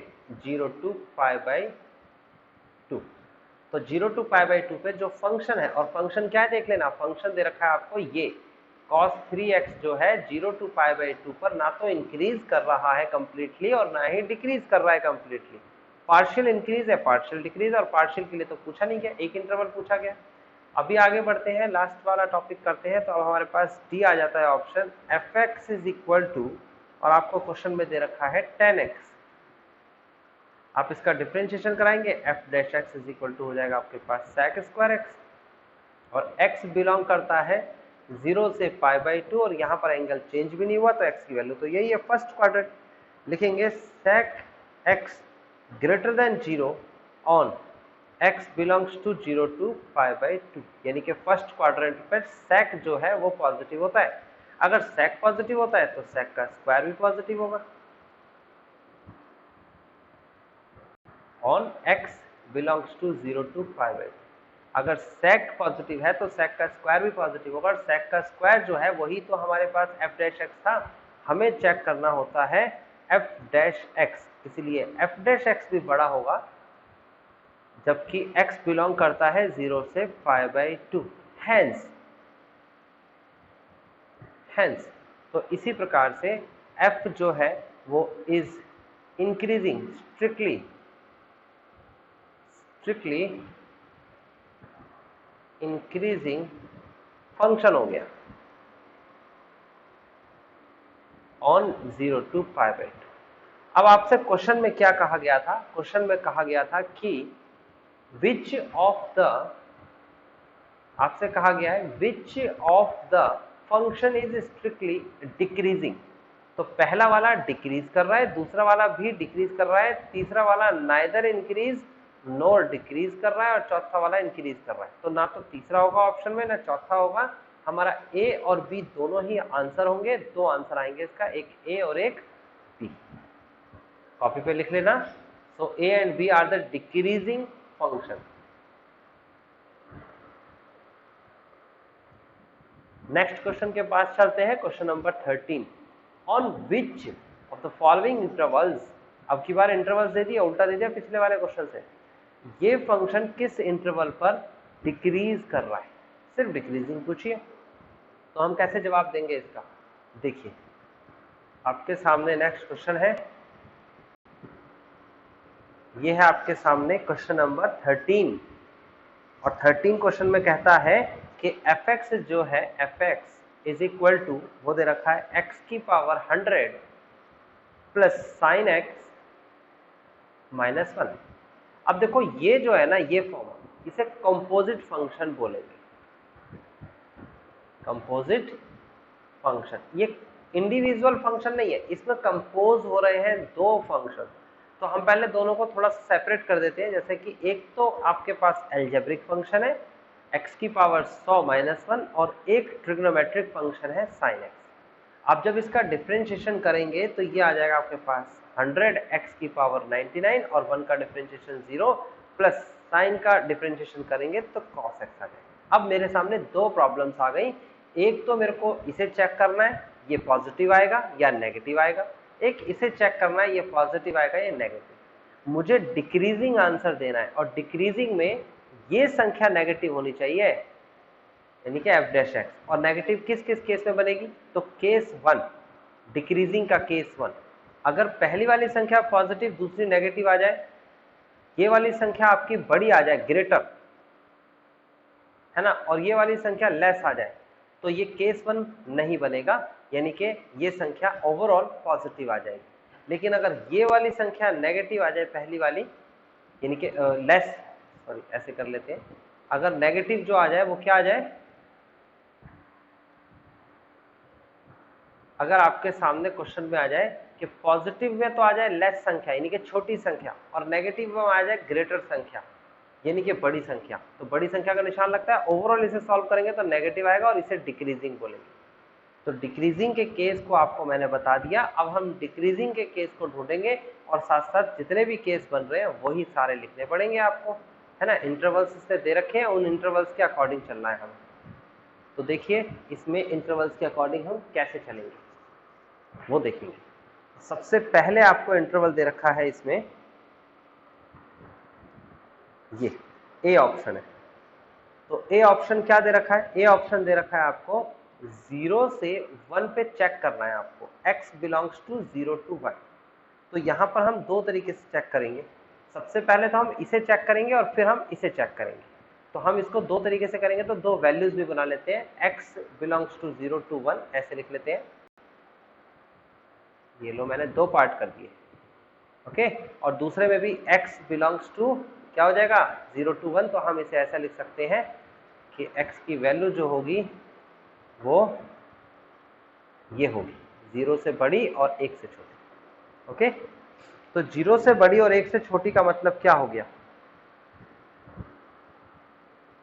0 to पाई बाई 2। तो 0 to पाई बाई 2 पे जो फंक्शन है, और फंक्शन क्या है देख लेना, फंक्शन दे रखा है आपको ये cos 3x जो है 0 to पाई बाई 2 पर ना तो इंक्रीज कर रहा है कंप्लीटली और ना ही डिक्रीज कर रहा है कंप्लीटली, पार्शियल इंक्रीज है, पार्शियल डिक्रीज, और पार्शियल के लिए तो पूछा नहीं गया, एक इंटरवल पूछा गया। अभी आगे बढ़ते हैं, लास्ट वाला टॉपिक करते हैं। तो अब हमारे पास डी आ जाता है option, fx is equal to, और आपको क्वेश्चन में दे रखा है 10x, आप इसका डिफरेंशिएशन कराएंगे, f dash x is equal to हो जाएगा आपके पास sec स्क्वायर x, और x बिलोंग करता है 0 से पाई बाई 2, और यहाँ पर एंगल चेंज भी नहीं हुआ, तो x की वैल्यू तो यही है फर्स्ट क्वाड्रेंट, लिखेंगे sec x greater than 0 on x belongs to 0 to pi by 2, यानी कि फर्स्ट क्वाड्रेंट पर sec जो है वो पॉजिटिव होता है। अगर sec पॉजिटिव होता है तो sec का स्क्वायर भी पॉजिटिव होगा, on x belongs to 0 to pi by 2। अगर sec पॉजिटिव है तो sec का स्क्वायर भी पॉजिटिव होगा, और sec का स्क्वायर जो है वही तो हमारे पास f डैश x था, हमें चेक करना होता है f डैश x, इसलिए f डैश x भी बड़ा होगा जबकि x बिलोंग करता है 0 से पाई बाई 2, हेंस, हेंस। तो इसी प्रकार से f जो है वो is increasing, strictly increasing function हो गया ऑन 0 टू पाई बाई 2। अब आपसे क्वेश्चन में क्या कहा गया था, क्वेश्चन में कहा गया था कि विच ऑफ द, आपसे कहा गया है विच of the function is strictly decreasing, तो पहला वाला डिक्रीज कर रहा है, दूसरा वाला भी डिक्रीज कर रहा है, तीसरा वाला नाइदर इंक्रीज नोर डिक्रीज कर रहा है, और चौथा वाला इंक्रीज कर रहा है। तो ना तो तीसरा होगा ऑप्शन में, ना चौथा होगा, हमारा ए और बी दोनों ही आंसर होंगे, दो आंसर आएंगे इसका, एक ए और एक बी, कॉपी पे लिख लेना। So A and B are the decreasing function. Next question के पास चलते हैं, question number 13, on which of the following intervals, अब की बार इंटरवल्स दे दिया, उल्टा दे दिया पिछले वाले क्वेश्चन से, ये फंक्शन किस इंटरवल पर डिक्रीज कर रहा है, सिर्फ डिक्रीजिंग पूछिए, तो हम कैसे जवाब देंगे इसका, देखिए आपके सामने नेक्स्ट क्वेश्चन है, ये है आपके सामने क्वेश्चन नंबर 13, और 13 क्वेश्चन में कहता है कि fx जो है, fx इज इक्वल टू, वो दे रखा है x की power 100 plus sign x minus 1। अब देखो ये जो है ना, ये फॉर्म, इसे कंपोजिट फंक्शन बोलेंगे, कंपोजिट फंक्शन, ये इंडिविजुअल फंक्शन नहीं है, इसमें कंपोज हो रहे हैं दो फंक्शन, तो हम पहले दोनों को थोड़ा सेपरेट कर देते हैं। जैसे कि एक तो आपके पास एल्जेब्रिक फंक्शन है x की पावर 100 माइनस 1, और एक ट्रिग्नोमेट्रिक फंक्शन है sin x। आप जब इसका डिफरेंशिएशन करेंगे तो ये आ जाएगा आपके पास 100 x की पावर 99, और 1 का डिफरेंशिएशन 0, प्लस साइन का डिफरेंशिएशन करेंगे तो cos x आ जाएगा। अब मेरे सामने दो प्रॉब्लम्स आ गई, एक तो मेरे को इसे चेक करना है ये पॉजिटिव आएगा या नेगेटिव आएगा, एक इसे चेक करना है ये पॉजिटिव आएगा या नेगेटिव। मुझे डिक्रीजिंग आंसर देना है, और डिक्रीजिंग में ये संख्या नेगेटिव होनी चाहिए, यानी कि f डैश x, और नेगेटिव किस किस केस में बनेगी, तो केस 1, डिक्रीजिंग का केस 1, अगर पहली वाली संख्या पॉजिटिव दूसरी नेगेटिव आ जाए, ये वाली संख्या आपकी बड़ी आ जाए ग्रेटर, है ना, और ये वाली संख्या लेस आ जाए, तो ये केस 1 नहीं बनेगा, यानी कि ये संख्या ओवरऑल पॉजिटिव आ जाएगी। लेकिन अगर ये वाली संख्या नेगेटिव आ जाए, पहली वाली, यानी कि लेस, सॉरी ऐसे कर लेते हैं, अगर नेगेटिव जो आ जाए वो क्या आ जाए, अगर आपके सामने क्वेश्चन में आ जाए कि पॉजिटिव में तो आ जाए लेस संख्या यानी कि छोटी संख्या, और नेगेटिव में आ जाए ग्रेटर संख्या यानी कि बड़ी संख्या, तो बड़ी संख्या का निशान लगता है। ओवरऑल इसे सॉल्व करेंगे तो नेगेटिव आएगा और इसे डिक्रीजिंग बोलेंगे। तो डिक्रीजिंग के केस को आपको मैंने बता दिया। अब हम डिक्रीजिंग के केस को ढूंढेंगे और साथ साथ जितने भी केस बन रहे हैं वही सारे लिखने पड़ेंगे आपको, है ना। इंटरवल्स इससे दे रखे हैं, उन इंटरवल्स के अकॉर्डिंग चलना है हमें। तो देखिए इसमें इंटरवल्स के अकॉर्डिंग हम कैसे चलेंगे वो देखेंगे। सबसे पहले आपको इंटरवल दे रखा है इसमें, ये ए ऑप्शन है। तो ए ऑप्शन क्या दे रखा है, ए ऑप्शन दे रखा है आपको 0 से 1 पे चेक करना है आपको, x बिलोंग्स टू 0 to 1। तो यहां पर हम दो तरीके से चेक करेंगे। सबसे पहले तो हम इसे चेक करेंगे और फिर हम इसे चेक करेंगे। तो हम इसको दो तरीके से करेंगे, तो दो वैल्यूज भी बना लेते हैं। x बिलोंग्स टू 0 to 1 ऐसे लिख लेते हैं। ये लो मैंने दो पार्ट कर दिए, ओके। और दूसरे में भी x बिलोंग्स टू क्या हो जाएगा 0 to 1। तो हम इसे ऐसा लिख सकते हैं कि x की वैल्यू जो होगी वो ये होगी, 0 से बड़ी और 1 से छोटी, ओके। तो 0 से बड़ी और 1 से छोटी का मतलब क्या हो गया,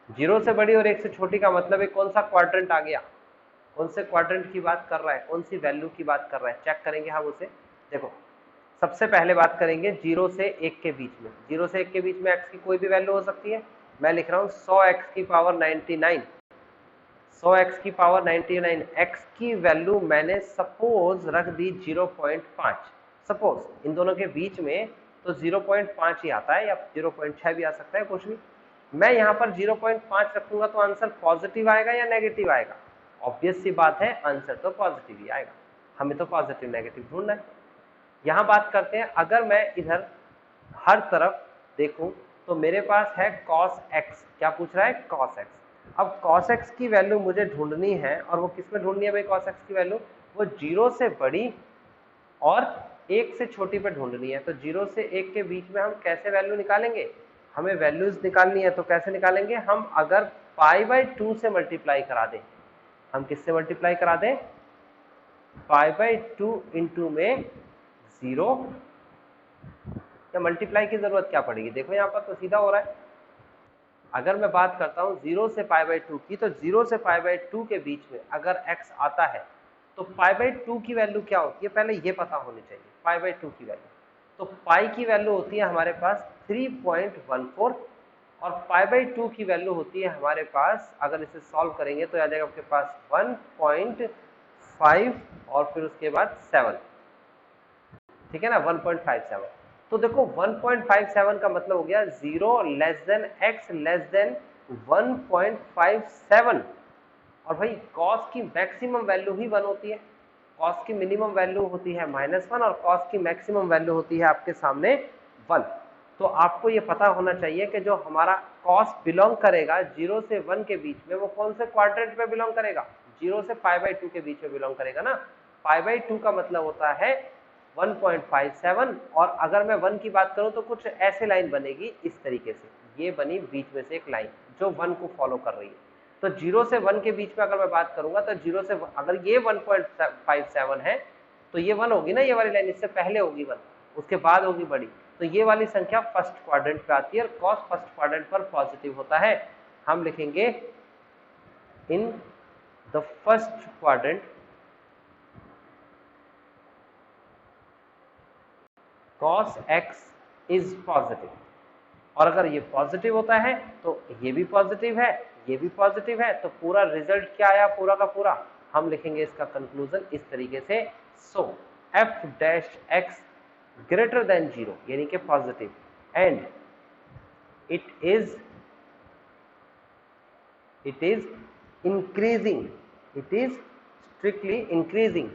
0 से बड़ी और 1 से छोटी का मतलब है कौन सा क्वाड्रेंट आ गया, कौन से क्वाड्रेंट की बात कर रहा है, कौन सी वैल्यू की बात कर रहा है, चेक करेंगे हम उसे। देखो सबसे पहले बात करेंगे 0 से 1 के बीच में। 0 से 1 के बीच में x की कोई भी वैल्यू हो सकती है। मैं लिख रहा हूं 100x की पावर 99, 100x की पावर 99। x की वैल्यू मैंने सपोज रख दी 0.5। सपोज इन दोनों के बीच में तो 0.5 ही आता है, या 0.6 भी आ सकता है, कुछ भी। मैं यहाँ पर 0.5 रखूंगा तो आंसर पॉजिटिव आएगा या नेगेटिव आएगा? ऑब्वियस सी बात है, आंसर तो पॉजिटिव ही आएगा। हमें तो पॉजिटिव नेगेटिव ढूंढना है। यहाँ बात करते हैं, अगर मैं इधर हर तरफ देखूं तो मेरे पास है cos x। क्या पूछ रहा है? cos x। अब cos x की वैल्यू मुझे ढूंढनी है, और वो किस में ढूंढनी है भाई cos x की वैल्यू? वो 0 से बड़ी और 1 से छोटी पे ढूंढनी है। तो 0 से 1 के बीच में हम कैसे वैल्यू निकालेंगे? हमें वैल्यूज निकालनी है, तो कैसे निकालेंगे हम? अगर π/2 से मल्टीप्लाई करा दें। हम किससे मल्टीप्लाई करा दें? π/2 इंटू में 0, या मल्टीप्लाई की जरूरत क्या पड़ेगी? देखो यहाँ पर तो सीधा हो रहा है। अगर मैं बात करता हूँ 0 से π/2 की, तो 0 से π/2 के बीच में अगर x आता है तो π/2 की वैल्यू क्या होती है, पहले ये पता होनी चाहिए। π/2 की वैल्यू, तो पाई की वैल्यू होती है हमारे पास 3.14, और π/2 की वैल्यू होती है हमारे पास, अगर इसे सॉल्व करेंगे तो आ जाएगा आपके पास 1.5 और फिर उसके बाद 7, ठीक है ना, 1.57। तो देखो 1.57 का मतलब हो गया 0 less than x less then 1.57। और भाई cos की मैक्सिमम वैल्यू ही 1 होती है, cos की मिनिमम वैल्यू होती है -1 और cos की मैक्सिमम वैल्यू होती है आपके सामने 1। तो आपको ये पता होना चाहिए कि जो हमारा cos बिलोंग करेगा 0 से 1 के बीच में, वो कौन से क्वाड्रेंट में बिलोंग करेगा? 0 से π/2 के बीच में बिलोंग करेगा ना। π/2 का मतलब होता है 1.57, और अगर मैं 1 की बात करूं तो कुछ ऐसे लाइन बनेगी इस तरीके से, ये बनी बीच में से एक लाइन जो 1 को फॉलो कर रही है। तो 0 से 1 के बीच में अगर मैं बात करूंगा तो 0 से अगर ये 1.57 है तो ये 1 होगी ना, ये वाली लाइन इससे पहले होगी 1, उसके बाद होगी बड़ी। तो ये वाली संख्या फर्स्ट क्वाड्रेंट पे आती है, और cos फर्स्ट क्वाड्रेंट पर पॉजिटिव होता है। हम लिखेंगे in the first quadrant cos x is positive. और अगर ये पॉजिटिव होता है तो ये भी पॉजिटिव है, ये भी पॉजिटिव है, तो पूरा रिजल्ट क्या आया? पूरा का पूरा हम लिखेंगे इसका कंक्लूजन इस तरीके से। सो f dash x greater than 0 यानी कि positive, and it is increasing, it is strictly increasing,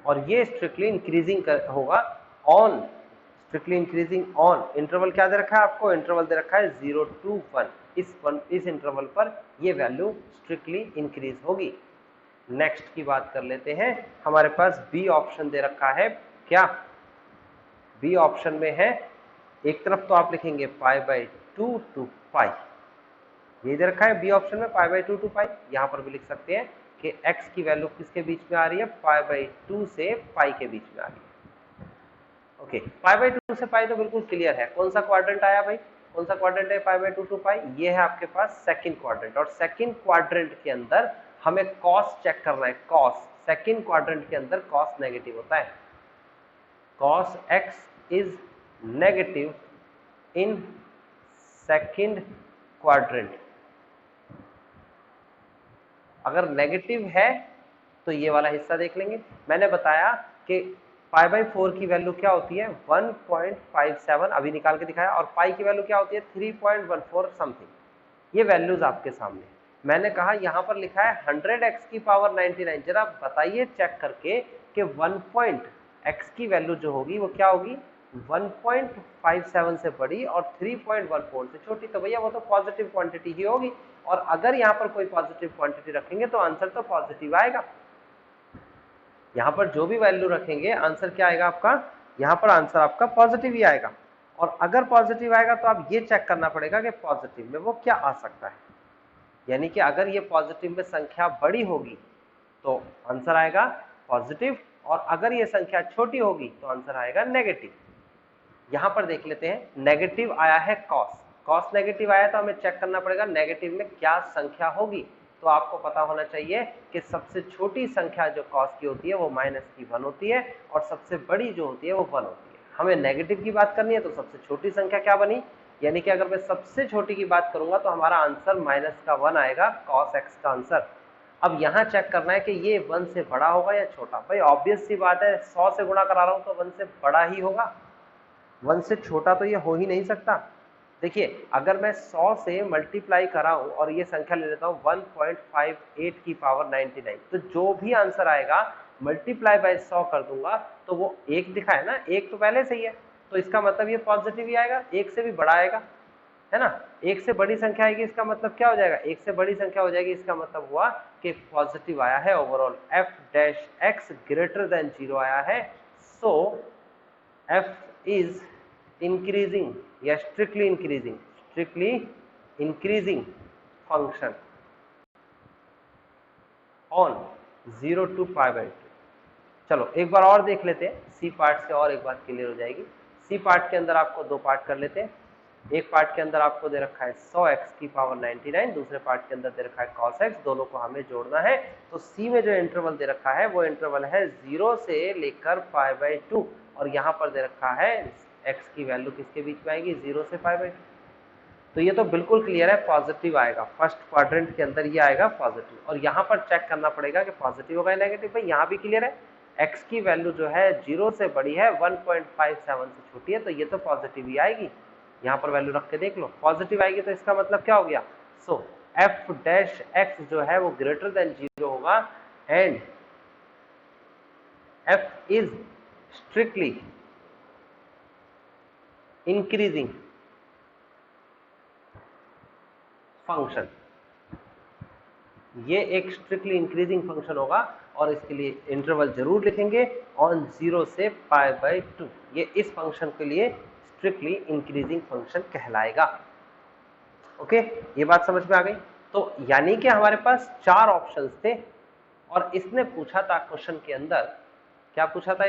और ये स्ट्रिक्टली इंक्रीजिंग होगा on strictly increasing on interval क्या दे रखा है आपको, इंटरवल दे रखा है 0 to 1, इस इंटरवल पर ये वैल्यू स्ट्रिक्टली इंक्रीज होगी। नेक्स्ट की बात कर लेते हैं, हमारे पास बी ऑप्शन दे रखा है, क्या बी ऑप्शन में है, एक तरफ तो आप लिखेंगे π/2 to π, ये दे रखा है बी ऑप्शन में π/2 to π, यहां पर भी लिख सकते हैं कि x की वैल्यू किसके बीच में आ रही है, π/2 से π के बीच में आ रही है। ओके, π/2 से π तो बिल्कुल क्लियर है, कौन सा क्वाड्रेंट आया भाई, कौन सा क्वाड्रेंट है π/2 to π, ये है आपके पास सेकंड क्वाड्रेंट, और सेकंड क्वाड्रेंट के अंदर हमें कॉस चेक करना है, कॉस सेकंड क्वाड्रेंट के अंदर कॉस नेगेटिव होता है, cos x is negative in second quadrant. अगर नेगेटिव है तो ये वाला हिस्सा देख लेंगे, मैंने बताया कि π/4 की वैल्यू क्या होती है 1.57, अभी निकाल के दिखाया, और पाई की वैल्यू क्या होती है 3.14 समथिंग, ये वैल्यूज आपके सामने। मैंने कहा यहां पर लिखा है 100x की पावर 99, जरा बताइए चेक करके कि 1x की वैल्यू जो होगी वो क्या होगी, 1.57 से बड़ी और 3.14 से छोटी, तो भैया वो तो पॉजिटिव क्वांटिटी ही होगी, और अगर यहाँ पर कोई पॉजिटिव क्वांटिटी रखेंगे तो आंसर तो पॉजिटिव आएगा, यहाँ पर जो भी वैल्यू रखेंगे आंसर क्या आएगा आपका, यहाँ पर आंसर आपका पॉजिटिव ही आएगा। और अगर पॉजिटिव आएगा तो आप ये चेक करना पड़ेगा कि पॉजिटिव में वो क्या आ सकता है, यानी कि अगर ये पॉजिटिव में संख्या बड़ी होगी तो आंसर आएगा पॉजिटिव, और अगर ये संख्या छोटी होगी तो आंसर आएगा नेगेटिव। यहां पर देख लेते हैं, नेगेटिव आया है कॉस, कॉस नेगेटिव आया तो हमें चेक करना पड़ेगा नेगेटिव में क्या संख्या होगी, तो आपको पता होना चाहिए कि सबसे छोटी संख्या जो कॉस की होती है वो -1 होती है, और सबसे बड़ी जो होती है वो 1 होती है। हमें नेगेटिव की बात करनी है तो सबसे छोटी संख्या क्या बनी, यानी कि अगर मैं सबसे छोटी की बात करूंगा तो हमारा आंसर -1 आएगा, cos x का आंसर। अब यहाँ चेक करना है कि ये 1 से बड़ा होगा या छोटा, भाई ऑब्वियस सी बात है 100 से गुणा करा रहा हूं तो 1 से बड़ा ही होगा, 1 से छोटा तो ये हो ही नहीं सकता। देखिए अगर मैं 100 से मल्टीप्लाई कराऊं और ये संख्या ले लेता हूं 1.58 की पावर 99, तो जो भी आंसर आएगा मल्टीप्लाई बाय 100 कर दूंगा तो वो 1 दिखा है ना, 1 तो पहले से ही है, तो इसका मतलब ये पॉजिटिव ही आएगा, 1 से भी बड़ा आएगा, है ना, 1 से बड़ी संख्या आएगी, इसका मतलब क्या हो जाएगा, 1 से बड़ी संख्या हो जाएगी, इसका मतलब हुआ कि पॉजिटिव आया है ओवरऑल, f-x ग्रेटर देन 0 आया है, सो f इज इंक्रीजिंग या strictly increasing function on 0 to π/2। चलो एक बार और देख लेते हैं, सी पार्ट से और एक बात क्लियर हो जाएगी। सी पार्ट के अंदर आपको दो पार्ट कर लेते हैं, एक पार्ट के अंदर आपको दे रखा है 100x की पावर 99, दूसरे पार्ट के अंदर दे रखा है cos x, दोनों को हमें जोड़ना है। तो सी में जो इंटरवल दे रखा है वो इंटरवल है 0 से लेकर π/2, और यहाँ पर दे रखा है x की वैल्यू किसके बीच में आएगी, 0 से π/2। तो ये तो बिल्कुल क्लियर है पॉजिटिव आएगा, फर्स्ट क्वाड्रेंट के अंदर ये आएगा पॉजिटिव, और यहाँ पर चेक करना पड़ेगा कि पॉजिटिव होगा या नेगेटिव। भाई यहाँ भी क्लियर है, x की वैल्यू जो है 0 से बड़ी है, 1.57 से छोटी है, तो ये तो पॉजिटिव ही आएगी। यहाँ पर वैल्यू रख के देख लो, पॉजिटिव आएगी तो इसका मतलब क्या हो गया, सो f-x जो है वो ग्रेटर देन 0 होगा, and f is strictly increasing function, ये एक स्ट्रिक्टली इंक्रीजिंग फंक्शन होगा, और इसके लिए इंटरवल जरूर लिखेंगे ऑन 0 से π/2, ये इस फंक्शन के लिए स्ट्रिक्टली इंक्रीजिंग फंक्शन कहलाएगा। ओके, ये बात समझ में आ गई। तो यानी कि हमारे पास 4 ऑप्शंस थे, और इसने पूछा था क्वेश्चन के अंदर, क्या पूछा था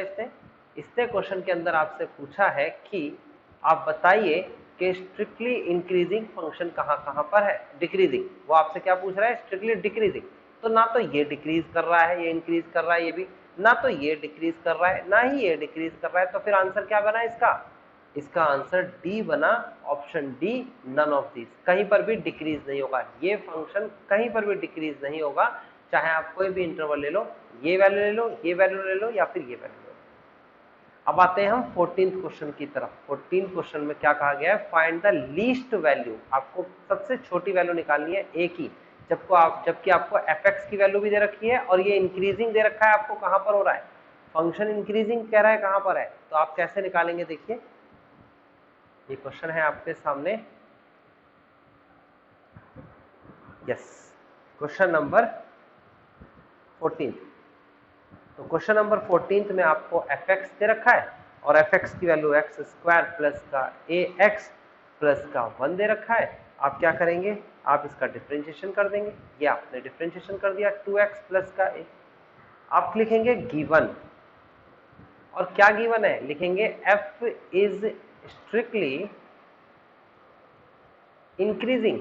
इसने क्वेश्चन के अंदर आपसे पूछा है कि आप बताइए कि स्ट्रिक्टली इंक्रीजिंग फंक्शन कहां पर है, डिक्रीजिंग, वो आपसे क्या पूछ रहा है, स्ट्रिक्टली डिक्रीजिंग। तो ना तो ये डिक्रीज कर रहा है, ये इंक्रीज कर रहा है, ये भी ना तो ये डिक्रीज कर रहा है ना ही ये डिक्रीज कर रहा है, तो फिर आंसर क्या बना इसका आंसर डी बना, option D, none of this, कहीं पर भी डिक्रीज नहीं होगा, ये फंक्शन कहीं पर भी डिक्रीज नहीं होगा, चाहे आप कोई भी इंटरवल ले लो, ये वैल्यू ले लो, ये वैल्यू ले लो, या फिर ये वैल्यू ले लो। अब आते हैं हम 14th क्वेश्चन की तरफ। 14th क्वेश्चन में क्या कहा गया है, फाइंड द लीस्ट वैल्यू, आपको सबसे छोटी वैल्यू निकालनी है ए की, जबकि आपको f(x) की वैल्यू भी दे रखी है, और ये इंक्रीजिंग दे रखा है, आपको कहां पर हो रहा है, फंक्शन इंक्रीजिंग कह रहा है, कहां पर है, तो आप कैसे निकालेंगे, देखिए ये क्वेश्चन है आपके सामने, यस, क्वेश्चन नंबर 14। तो क्वेश्चन नंबर 14 में आपको एफ एक्स दे रखा है और एफ एक्स की वैल्यू एक्स स्क्वायर प्लस का ए एक्स प्लस का 1 दे रखा है। आप क्या करेंगे, आप इसका डिफरेंशिएशन कर देंगे। ये आपने डिफरेंशिएशन कर दिया 2x प्लस का ए। आप लिखेंगे गिवन, और क्या गिवन है लिखेंगे F is strictly increasing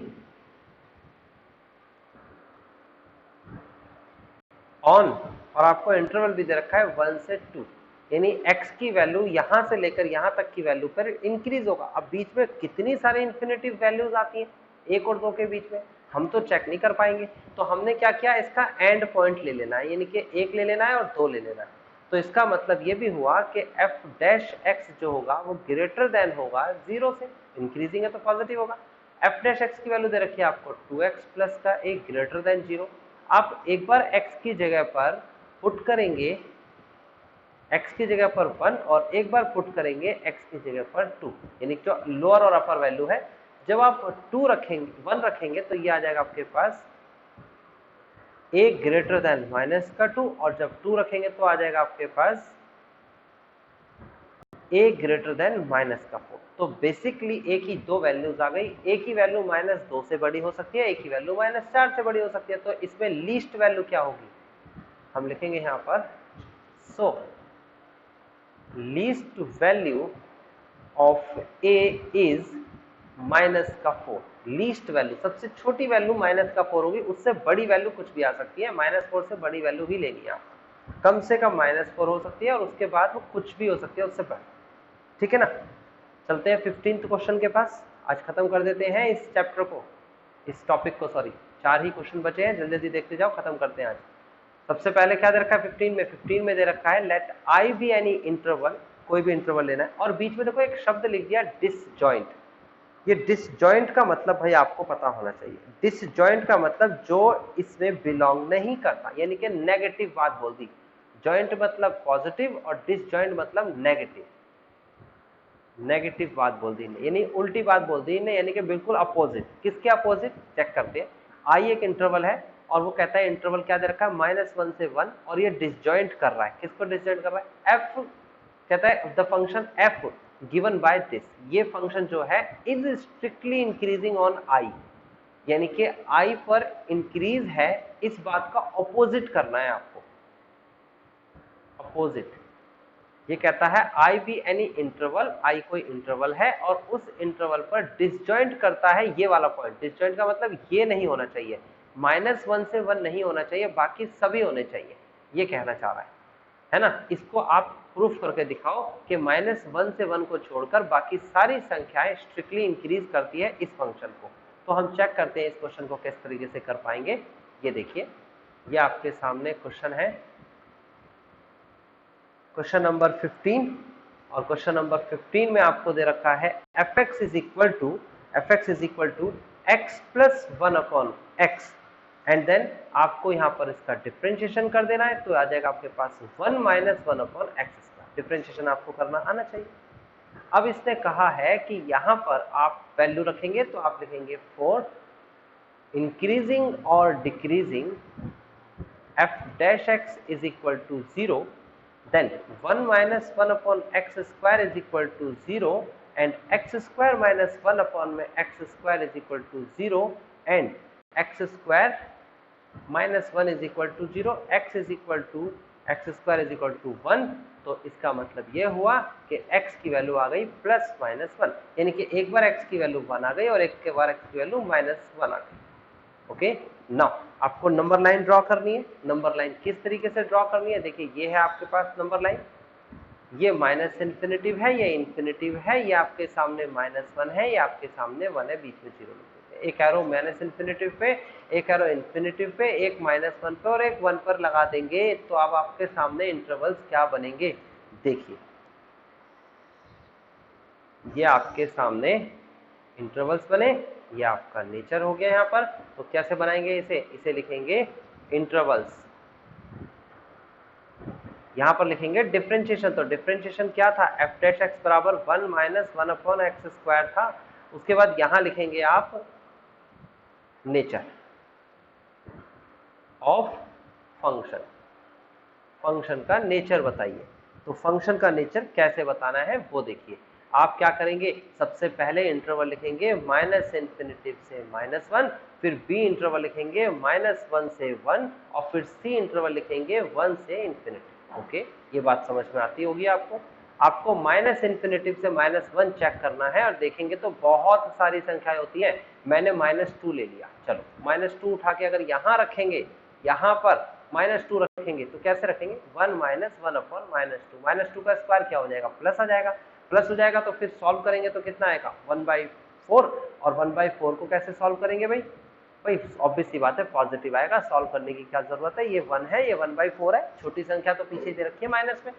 on, और आपको इंटरवल भी दे रखा है 1 से 2, यानी x की वैल्यू यहां से लेकर यहां तक की वैल्यू पर इंक्रीज होगा। अब बीच में कितनी सारी इंफिनिटिव वैल्यूज आती हैं 1 और 2 के बीच में, हम तो चेक नहीं कर पाएंगे। तो हमने क्या किया, इसका एंड पॉइंट ले लेना है, यानी कि 1 ले लेना है और 2 ले लेना है। तो इसका मतलब ये भी हुआ कि एफ डैश एक्स जो होगा वो ग्रेटर देन होगा 0 से, इंक्रीजिंग है तो पॉजिटिव होगा। एफ डैश एक्स की वैल्यू दे रखी है आपको 2x प्लस का ए ग्रेटर देन 0। आप एक बार x की जगह पर पुट करेंगे, x की जगह पर 1 और एक बार पुट करेंगे x की जगह पर 2, यानी जो लोअर और अपर वैल्यू है। जब आप 2 रखेंगे 1 रखेंगे तो ये आ जाएगा आपके पास a ग्रेटर देन माइनस का 2, और जब 2 रखेंगे तो आ जाएगा आपके पास a ग्रेटर देन माइनस का 4। तो बेसिकली a की दो वैल्यूज आ गई, a की वैल्यू -2 से बड़ी हो सकती है, a की वैल्यू -4 से बड़ी हो सकती है। तो इसमें लीस्ट वैल्यू क्या होगी, हम लिखेंगे यहां पर so least value of a is -4। Least value सबसे छोटी वैल्यू -4 होगी, उससे बड़ी वैल्यू कुछ भी आ सकती है, -4 से बड़ी वैल्यू ही लेनी है आपको, कम से कम -4 हो सकती है और उसके बाद वो कुछ भी हो सकती है उससे बड़ी, ठीक है ना। चलते हैं 15th क्वेश्चन के पास, आज खत्म कर देते हैं इस चैप्टर को, इस टॉपिक को, सॉरी 4 ही क्वेश्चन बचे हैं, जल्दी जल्दी देखते जाओ, खत्म करते हैं आज। सबसे पहले क्या दे रखा है 15 में दे रखा है let I be any interval, कोई भी इंटरवल लेना है, और बीच में देखो एक शब्द लिख दिया डिसजॉइंट। ये डिसजॉइंट का मतलब भाई आपको पता होना चाहिए, डिसजॉइंट का मतलब जो इसमें बिलोंग नहीं करता, यानी कि नेगेटिव बात बोल दी। जॉइंट मतलब पॉजिटिव और डिसजॉइंट मतलब नेगेटिव, नेगेटिव बात बोल दी, यानी उल्टी बात बोल दी, यानी कि बिल्कुल अपोजिट। किसके अपोजिट चेक करते हैं। आई एक इंटरवल है और वो कहता है इंटरवल क्या दे रखा है -1 से 1, और ये डिसजॉइंट कर रहा है, किसको डिसजॉइंट कर रहा है, एफ कहता है the function F given by this, ये फंक्शन जो है is strictly increasing on I, यानी कि आई पर इंक्रीज है, इस बात का ऑपोजिट करना है आपको, अपोजिट। ये कहता है आई बी एनी इंटरवल, आई कोई इंटरवल है और उस इंटरवल पर डिसजॉइंट करता है, ये वाला पॉइंट, डिसजॉइंट का मतलब ये नहीं होना चाहिए, -1 से 1 नहीं होना चाहिए, बाकी सभी होने चाहिए, ये कहना चाह रहा है ना। इसको आप प्रूफ करके दिखाओ कि -1 से 1 को छोड़कर बाकी सारी संख्याएं स्ट्रिक्टली इंक्रीज करती है इस फंक्शन को। तो हम चेक करते हैं इस क्वेश्चन को किस तरीके से कर पाएंगे। ये देखिए, ये आपके सामने क्वेश्चन है, क्वेश्चन नंबर 15, और क्वेश्चन नंबर 15 में आपको दे रखा है F X is equal to X plus 1/x, and then आपको यहाँ पर इसका डिफरेंशिएशन कर देना है, तो आ जाएगा आपके पास 1 - 1/x²। डिफरेंशिएशन आपको करना आना चाहिए। अब इसने कहा है कि यहाँ पर आप वैल्यू रखेंगे, तो आप लिखेंगे फॉर इंक्रीजिंग और decreasing F dash X is equal to 0, then 1 - 1/x² is equal to 0 and x² - 1/x² is equal to 0 and x² - 1 is equal to 0, x is equal to x² is equal to 1। तो इसका मतलब ये हुआ कि x की value आ गई +-1, यानी कि एक बार x की वैल्यू 1 आ गई और एक बार x की वैल्यू -1 आ गई। ओके, नाउ आपको नंबर लाइन ड्रॉ करनी है। नंबर लाइन किस तरीके से ड्रॉ करनी है, देखिए ये है आपके पास नंबर लाइन, ये माइनस इन्फिनिटिव है, ये इन्फिनिटिव है, ये आपके सामने -1 है, ये आपके सामने 1 है, बीच में 0 लिख देते। एक एरो माइनस इन्फिनिटिव पे, एक एरो इन्फिनिटिव पे, एक -1 पे और एक 1 पर लगा देंगे, तो अब आपके सामने इंटरवल्स क्या बनेंगे, देखिए ये आपके सामने इंटरवल्स बने, ये आपका नेचर हो गया यहाँ पर। तो कैसे बनाएंगे इसे, इसे लिखेंगे इंटरवल्स, यहाँ पर लिखेंगे डिफरेंशिएशन। तो डिफरेंशिएशन क्या था, एफ डैश एक्स बराबर 1 माइनस 1 अपॉन एक्स स्क्वायर था। उसके बाद यहाँ लिखेंगे आप नेचर ऑफ फंक्शन, फंक्शन का नेचर बताइए। तो फंक्शन का नेचर कैसे बताना है वो देखिए। आप क्या करेंगे, सबसे पहले इंटरवल लिखेंगे माइनस इन्फिनिटी से -1, फिर बी इंटरवल लिखेंगे -1 से 1, और फिर सी इंटरवल लिखेंगे 1 से इन्फिनिटी। ओके, ये बात समझ में आती होगी आपको। आपको माइनस इन्फिनिटी से -1 चेक करना है, और देखेंगे तो बहुत सारी संख्याएं होती है। मैंने -2 ले लिया, चलो -2 उठा के अगर यहाँ रखेंगे, यहाँ पर -2 रखेंगे तो कैसे रखेंगे, 1 माइनस 1 अपॉन -2, -2 का स्क्वायर क्या हो जाएगा, प्लस आ जाएगा। प्लस हो जाएगा तो फिर सॉल्व करेंगे तो कितना आएगा, 1/4, और 1/4 को कैसे सॉल्व करेंगे भाई, ऑब्वियस सी बात है पॉजिटिव आएगा, सॉल्व करने की क्या जरूरत है, ये 1 है, ये 1/4 है, छोटी संख्या तो पीछे दे रखी है माइनस में,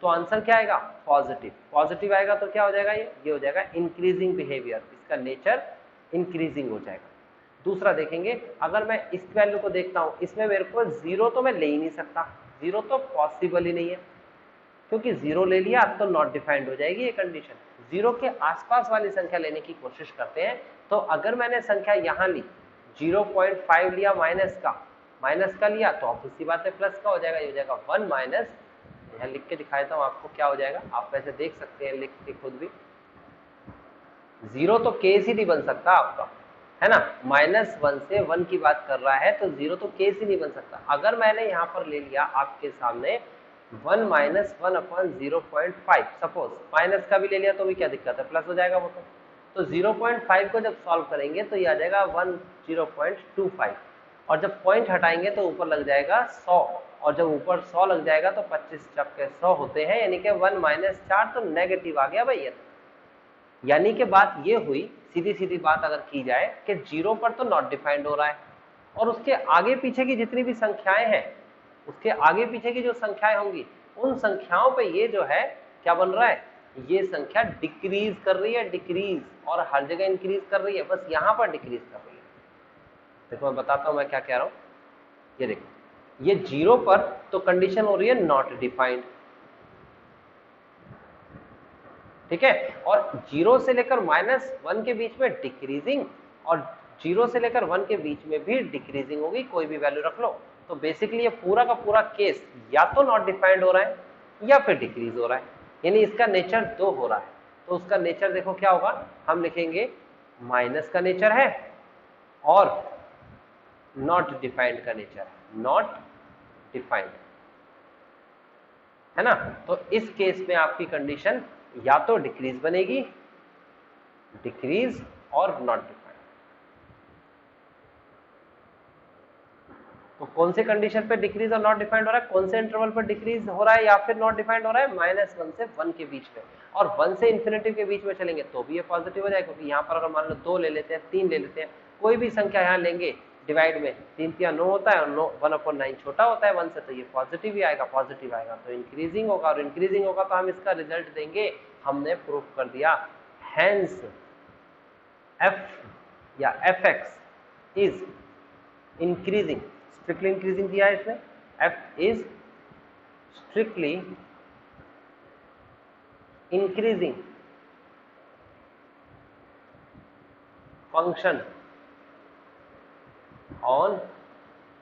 तो आंसर क्या आएगा, पॉजिटिव। पॉजिटिव आएगा तो क्या हो जाएगा, ये हो जाएगा इंक्रीजिंग बिहेवियर, इसका नेचर इंक्रीजिंग हो जाएगा। दूसरा देखेंगे, अगर मैं इस वैल्यू को देखता हूं, इसमें मेरे को 0 तो मैं ले ही नहीं सकता, 0 तो पॉसिबल ही नहीं है, क्योंकि 0 ले लिया तो नॉट डिफाइंड हो जाएगी ये कंडीशन। 0 के आसपास वाली संख्या लेने की कोशिश करते हैं। तो अगर मैंने संख्या यहां ली, 0.5 लिया माइनस का लिया, तो ऑब्वियस सी बात है प्लस का हो जाएगा, ये हो जाएगा 1 माइनस, यहाँ लिख के दिखाता हूं आपको क्या हो जाएगा, आप वैसे देख सकते हैं लिख के खुद भी। 0 तो केस ही नहीं बन सकता आपका, है ना, -1 से 1 की बात कर रहा है, तो 0 तो केस ही नहीं बन सकता। अगर मैंने यहाँ पर ले लिया आपके सामने 1 माइनस 1 अपॉन 0.5, सपोज माइनस का भी ले लिया तो भी क्या दिक्कत है, प्लस हो जाएगा वो तो 0.5 को जब सॉल्व करेंगे तो ये आ जाएगा 0.25, और जब पॉइंट हटाएंगे तो ऊपर लग जाएगा 100, और जब ऊपर 100 लग जाएगा तो 25 चक्के 100 होते हैं, यानी कि 1 माइनस 4 तो नेगेटिव आ गया भैया। यानी कि बात ये हुई, सीधी सीधी बात अगर की जाए कि 0 पर तो नॉट डिफाइंड हो रहा है, और उसके आगे पीछे की जितनी भी संख्याएं हैं, उसके आगे पीछे की जो संख्याएं होंगी, उन संख्याओं पे ये जो है क्या बन रहा है, ये संख्या डिक्रीज कर रही है, डिक्रीज, और हर जगह इंक्रीज कर रही है, बस यहां पर डिक्रीज कर रही है। देखो मैं बताता हूं मैं क्या कह रहा हूं, ये देखो, ये 0 पर तो कंडीशन हो रही है नॉट डिफाइंड, ठीक है, और 0 से लेकर -1 के बीच में डिक्रीजिंग, और 0 से लेकर 1 के बीच में भी डिक्रीजिंग होगी, कोई भी वैल्यू रख लो। तो बेसिकली ये पूरा का पूरा केस या तो नॉट डिफाइंड हो रहा है या फिर डिक्रीज हो रहा है, यानी इसका नेचर 2 हो रहा है। तो उसका नेचर देखो क्या होगा, हम लिखेंगे माइनस का नेचर है और नॉट डिफाइंड का नेचर है, नॉट डिफाइंड, है ना। तो इस केस में आपकी कंडीशन या तो डिक्रीज बनेगी, डिक्रीज और नॉट डिफाइंड। तो कौन से कंडीशन पे डिक्रीज और नॉट डिफाइंड हो रहा है, कौन से इंटरवल पर डिक्रीज हो रहा है या फिर नॉट डिफाइंड हो रहा है, -1 से 1 के बीच में, और 1 से इन्फिनिटी के बीच में चलेंगे तो भी ये पॉजिटिव हो जाएगा, क्योंकि यहाँ पर अगर मान लो 2 ले लेते हैं, 3 ले लेते हैं, कोई भी संख्या यहाँ लेंगे डिवाइड में, 3 3 9 होता है, और 1/9 छोटा होता है 1 से, तो ये पॉजिटिव ही आएगा, पॉजिटिव आएगा तो इंक्रीजिंग होगा, और इंक्रीजिंग होगा तो हम इसका रिजल्ट देंगे, हमने प्रूफ कर दिया। हेंस एफ या F X is increasing, strictly increasing दिया है इसमें, F is strictly increasing function on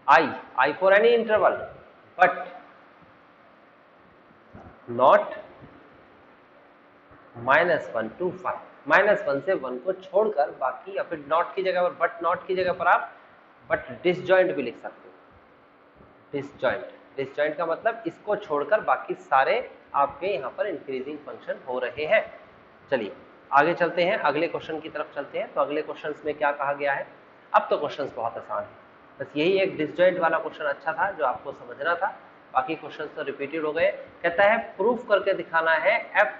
I for any interval, but not -1 to 5, -1 से 1 को छोड़कर बाकी, या फिर नॉट की जगह पर, बट नॉट की जगह पर आप बट डिसजॉइंट भी लिख सकते हो। डिसजॉइंट, डिसजॉइंट का मतलब इसको छोड़कर बाकी सारे आपके यहाँ पर इंक्रीजिंग फंक्शन हो रहे हैं। चलिए आगे चलते हैं, अगले क्वेश्चन की तरफ चलते हैं। तो अगले क्वेश्चन में क्या कहा गया है, अब तो क्वेश्चन बहुत आसान है, बस यही एक डिसजॉइंट वाला क्वेश्चन अच्छा था जो आपको समझना था, बाकी क्वेश्चन तो रिपीटेड हो गए। कहता है प्रूफ करके दिखाना है F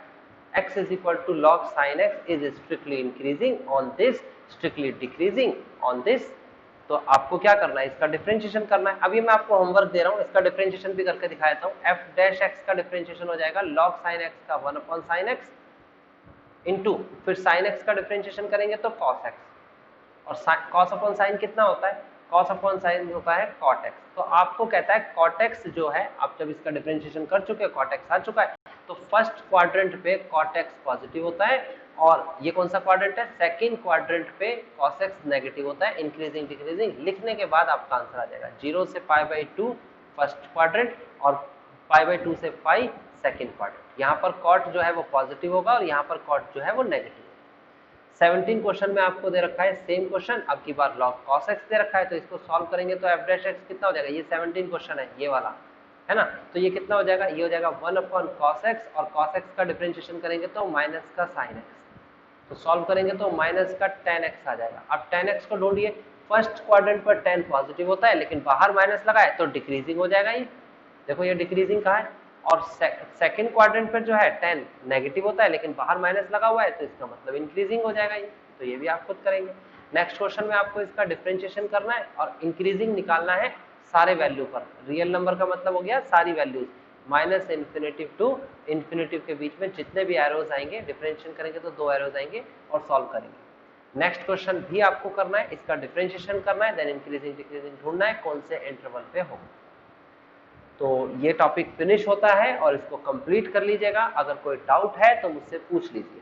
X is equal to log sine X is strictly increasing on this, strictly decreasing on this. तो आपको क्या करना है, इसका डिफरेंशिएशन करना है। अभी मैं आपको होमवर्क दे रहा हूँ, इसका डिफरेंशिएशन भी करके दिखा देता हूँ। एफ डैश एक्स का डिफरेंशिएशन हो जाएगा लॉग साइन एक्स का 1/sin x इंटू, फिर साइन एक्स का डिफरेंशिएशन करेंगे तो कॉस एक्स, और कॉस अपॉन साइन कितना होता है, cos अपॉन साइन होता है cot x। तो आपको कहता है cot x जो है, आप जब इसका डिफरेंशिएशन कर चुके हैं, cot x आ चुका है, तो फर्स्ट क्वाड्रेंट पे cot x पॉजिटिव होता है, और ये कौन सा क्वाड्रेंट है, सेकंड क्वाड्रेंट पे cos x नेगेटिव होता है, इंक्रीजिंग डिक्रीजिंग। लिखने के बाद आपका आंसर आ जाएगा 0 से π/2 फर्स्ट क्वाड्रेंट और π/2 से π सेकंड क्वाड्रेंट। यहाँ पर cot जो है वो पॉजिटिव होगा और यहाँ पर cot जो है वो नेगेटिव। 17 क्वेश्चन में आपको दे रखा है सेम क्वेश्चन, अब की बार log cos x दे रखा है, तो इसको सॉल्व करेंगे तो f डैश x कितना हो जाएगा, ये 17 क्वेश्चन है ये वाला, है ना। तो ये कितना हो जाएगा, ये हो जाएगा 1 अपॉन cos x, और cos x का डिफरेंशिएशन करेंगे तो माइनस का sin x, तो सॉल्व करेंगे तो माइनस का tan x आ जाएगा। अब tan x को ढूंढिए, फर्स्ट क्वाड्रेंट पर tan पॉजिटिव होता है, लेकिन बाहर माइनस लगा है तो डिक्रीजिंग हो जाएगा। ये देखो ये डिक्रीजिंग कहाँ है, और सेकंड क्वाड्रेंट पर जो है tan नेगेटिव होता है, लेकिन बाहर माइनस लगा हुआ है, तो इसका मतलब इंक्रीजिंग हो जाएगा ये। तो ये भी आप खुद करेंगे। नेक्स्ट क्वेश्चन में आपको इसका डिफरेंशिएशन करना है और इंक्रीजिंग निकालना है सारे वैल्यू पर। रियल नंबर का मतलब हो गया सारी values, minus infinity to infinity के बीच में जितने भी एरोज आएंगे, डिफरेंशिएशन करेंगे तो 2 एरोज आएंगे और सॉल्व करेंगे। नेक्स्ट क्वेश्चन भी आपको करना है, इसका डिफरेंशिएशन करना है, देन इंक्रीजिंग डिक्रीजिंग ढूंढना है कौन से इंटरवल पे हो। तो ये टॉपिक फिनिश होता है और इसको कंप्लीट कर लीजिएगा। अगर कोई डाउट है तो मुझसे पूछ लीजिए।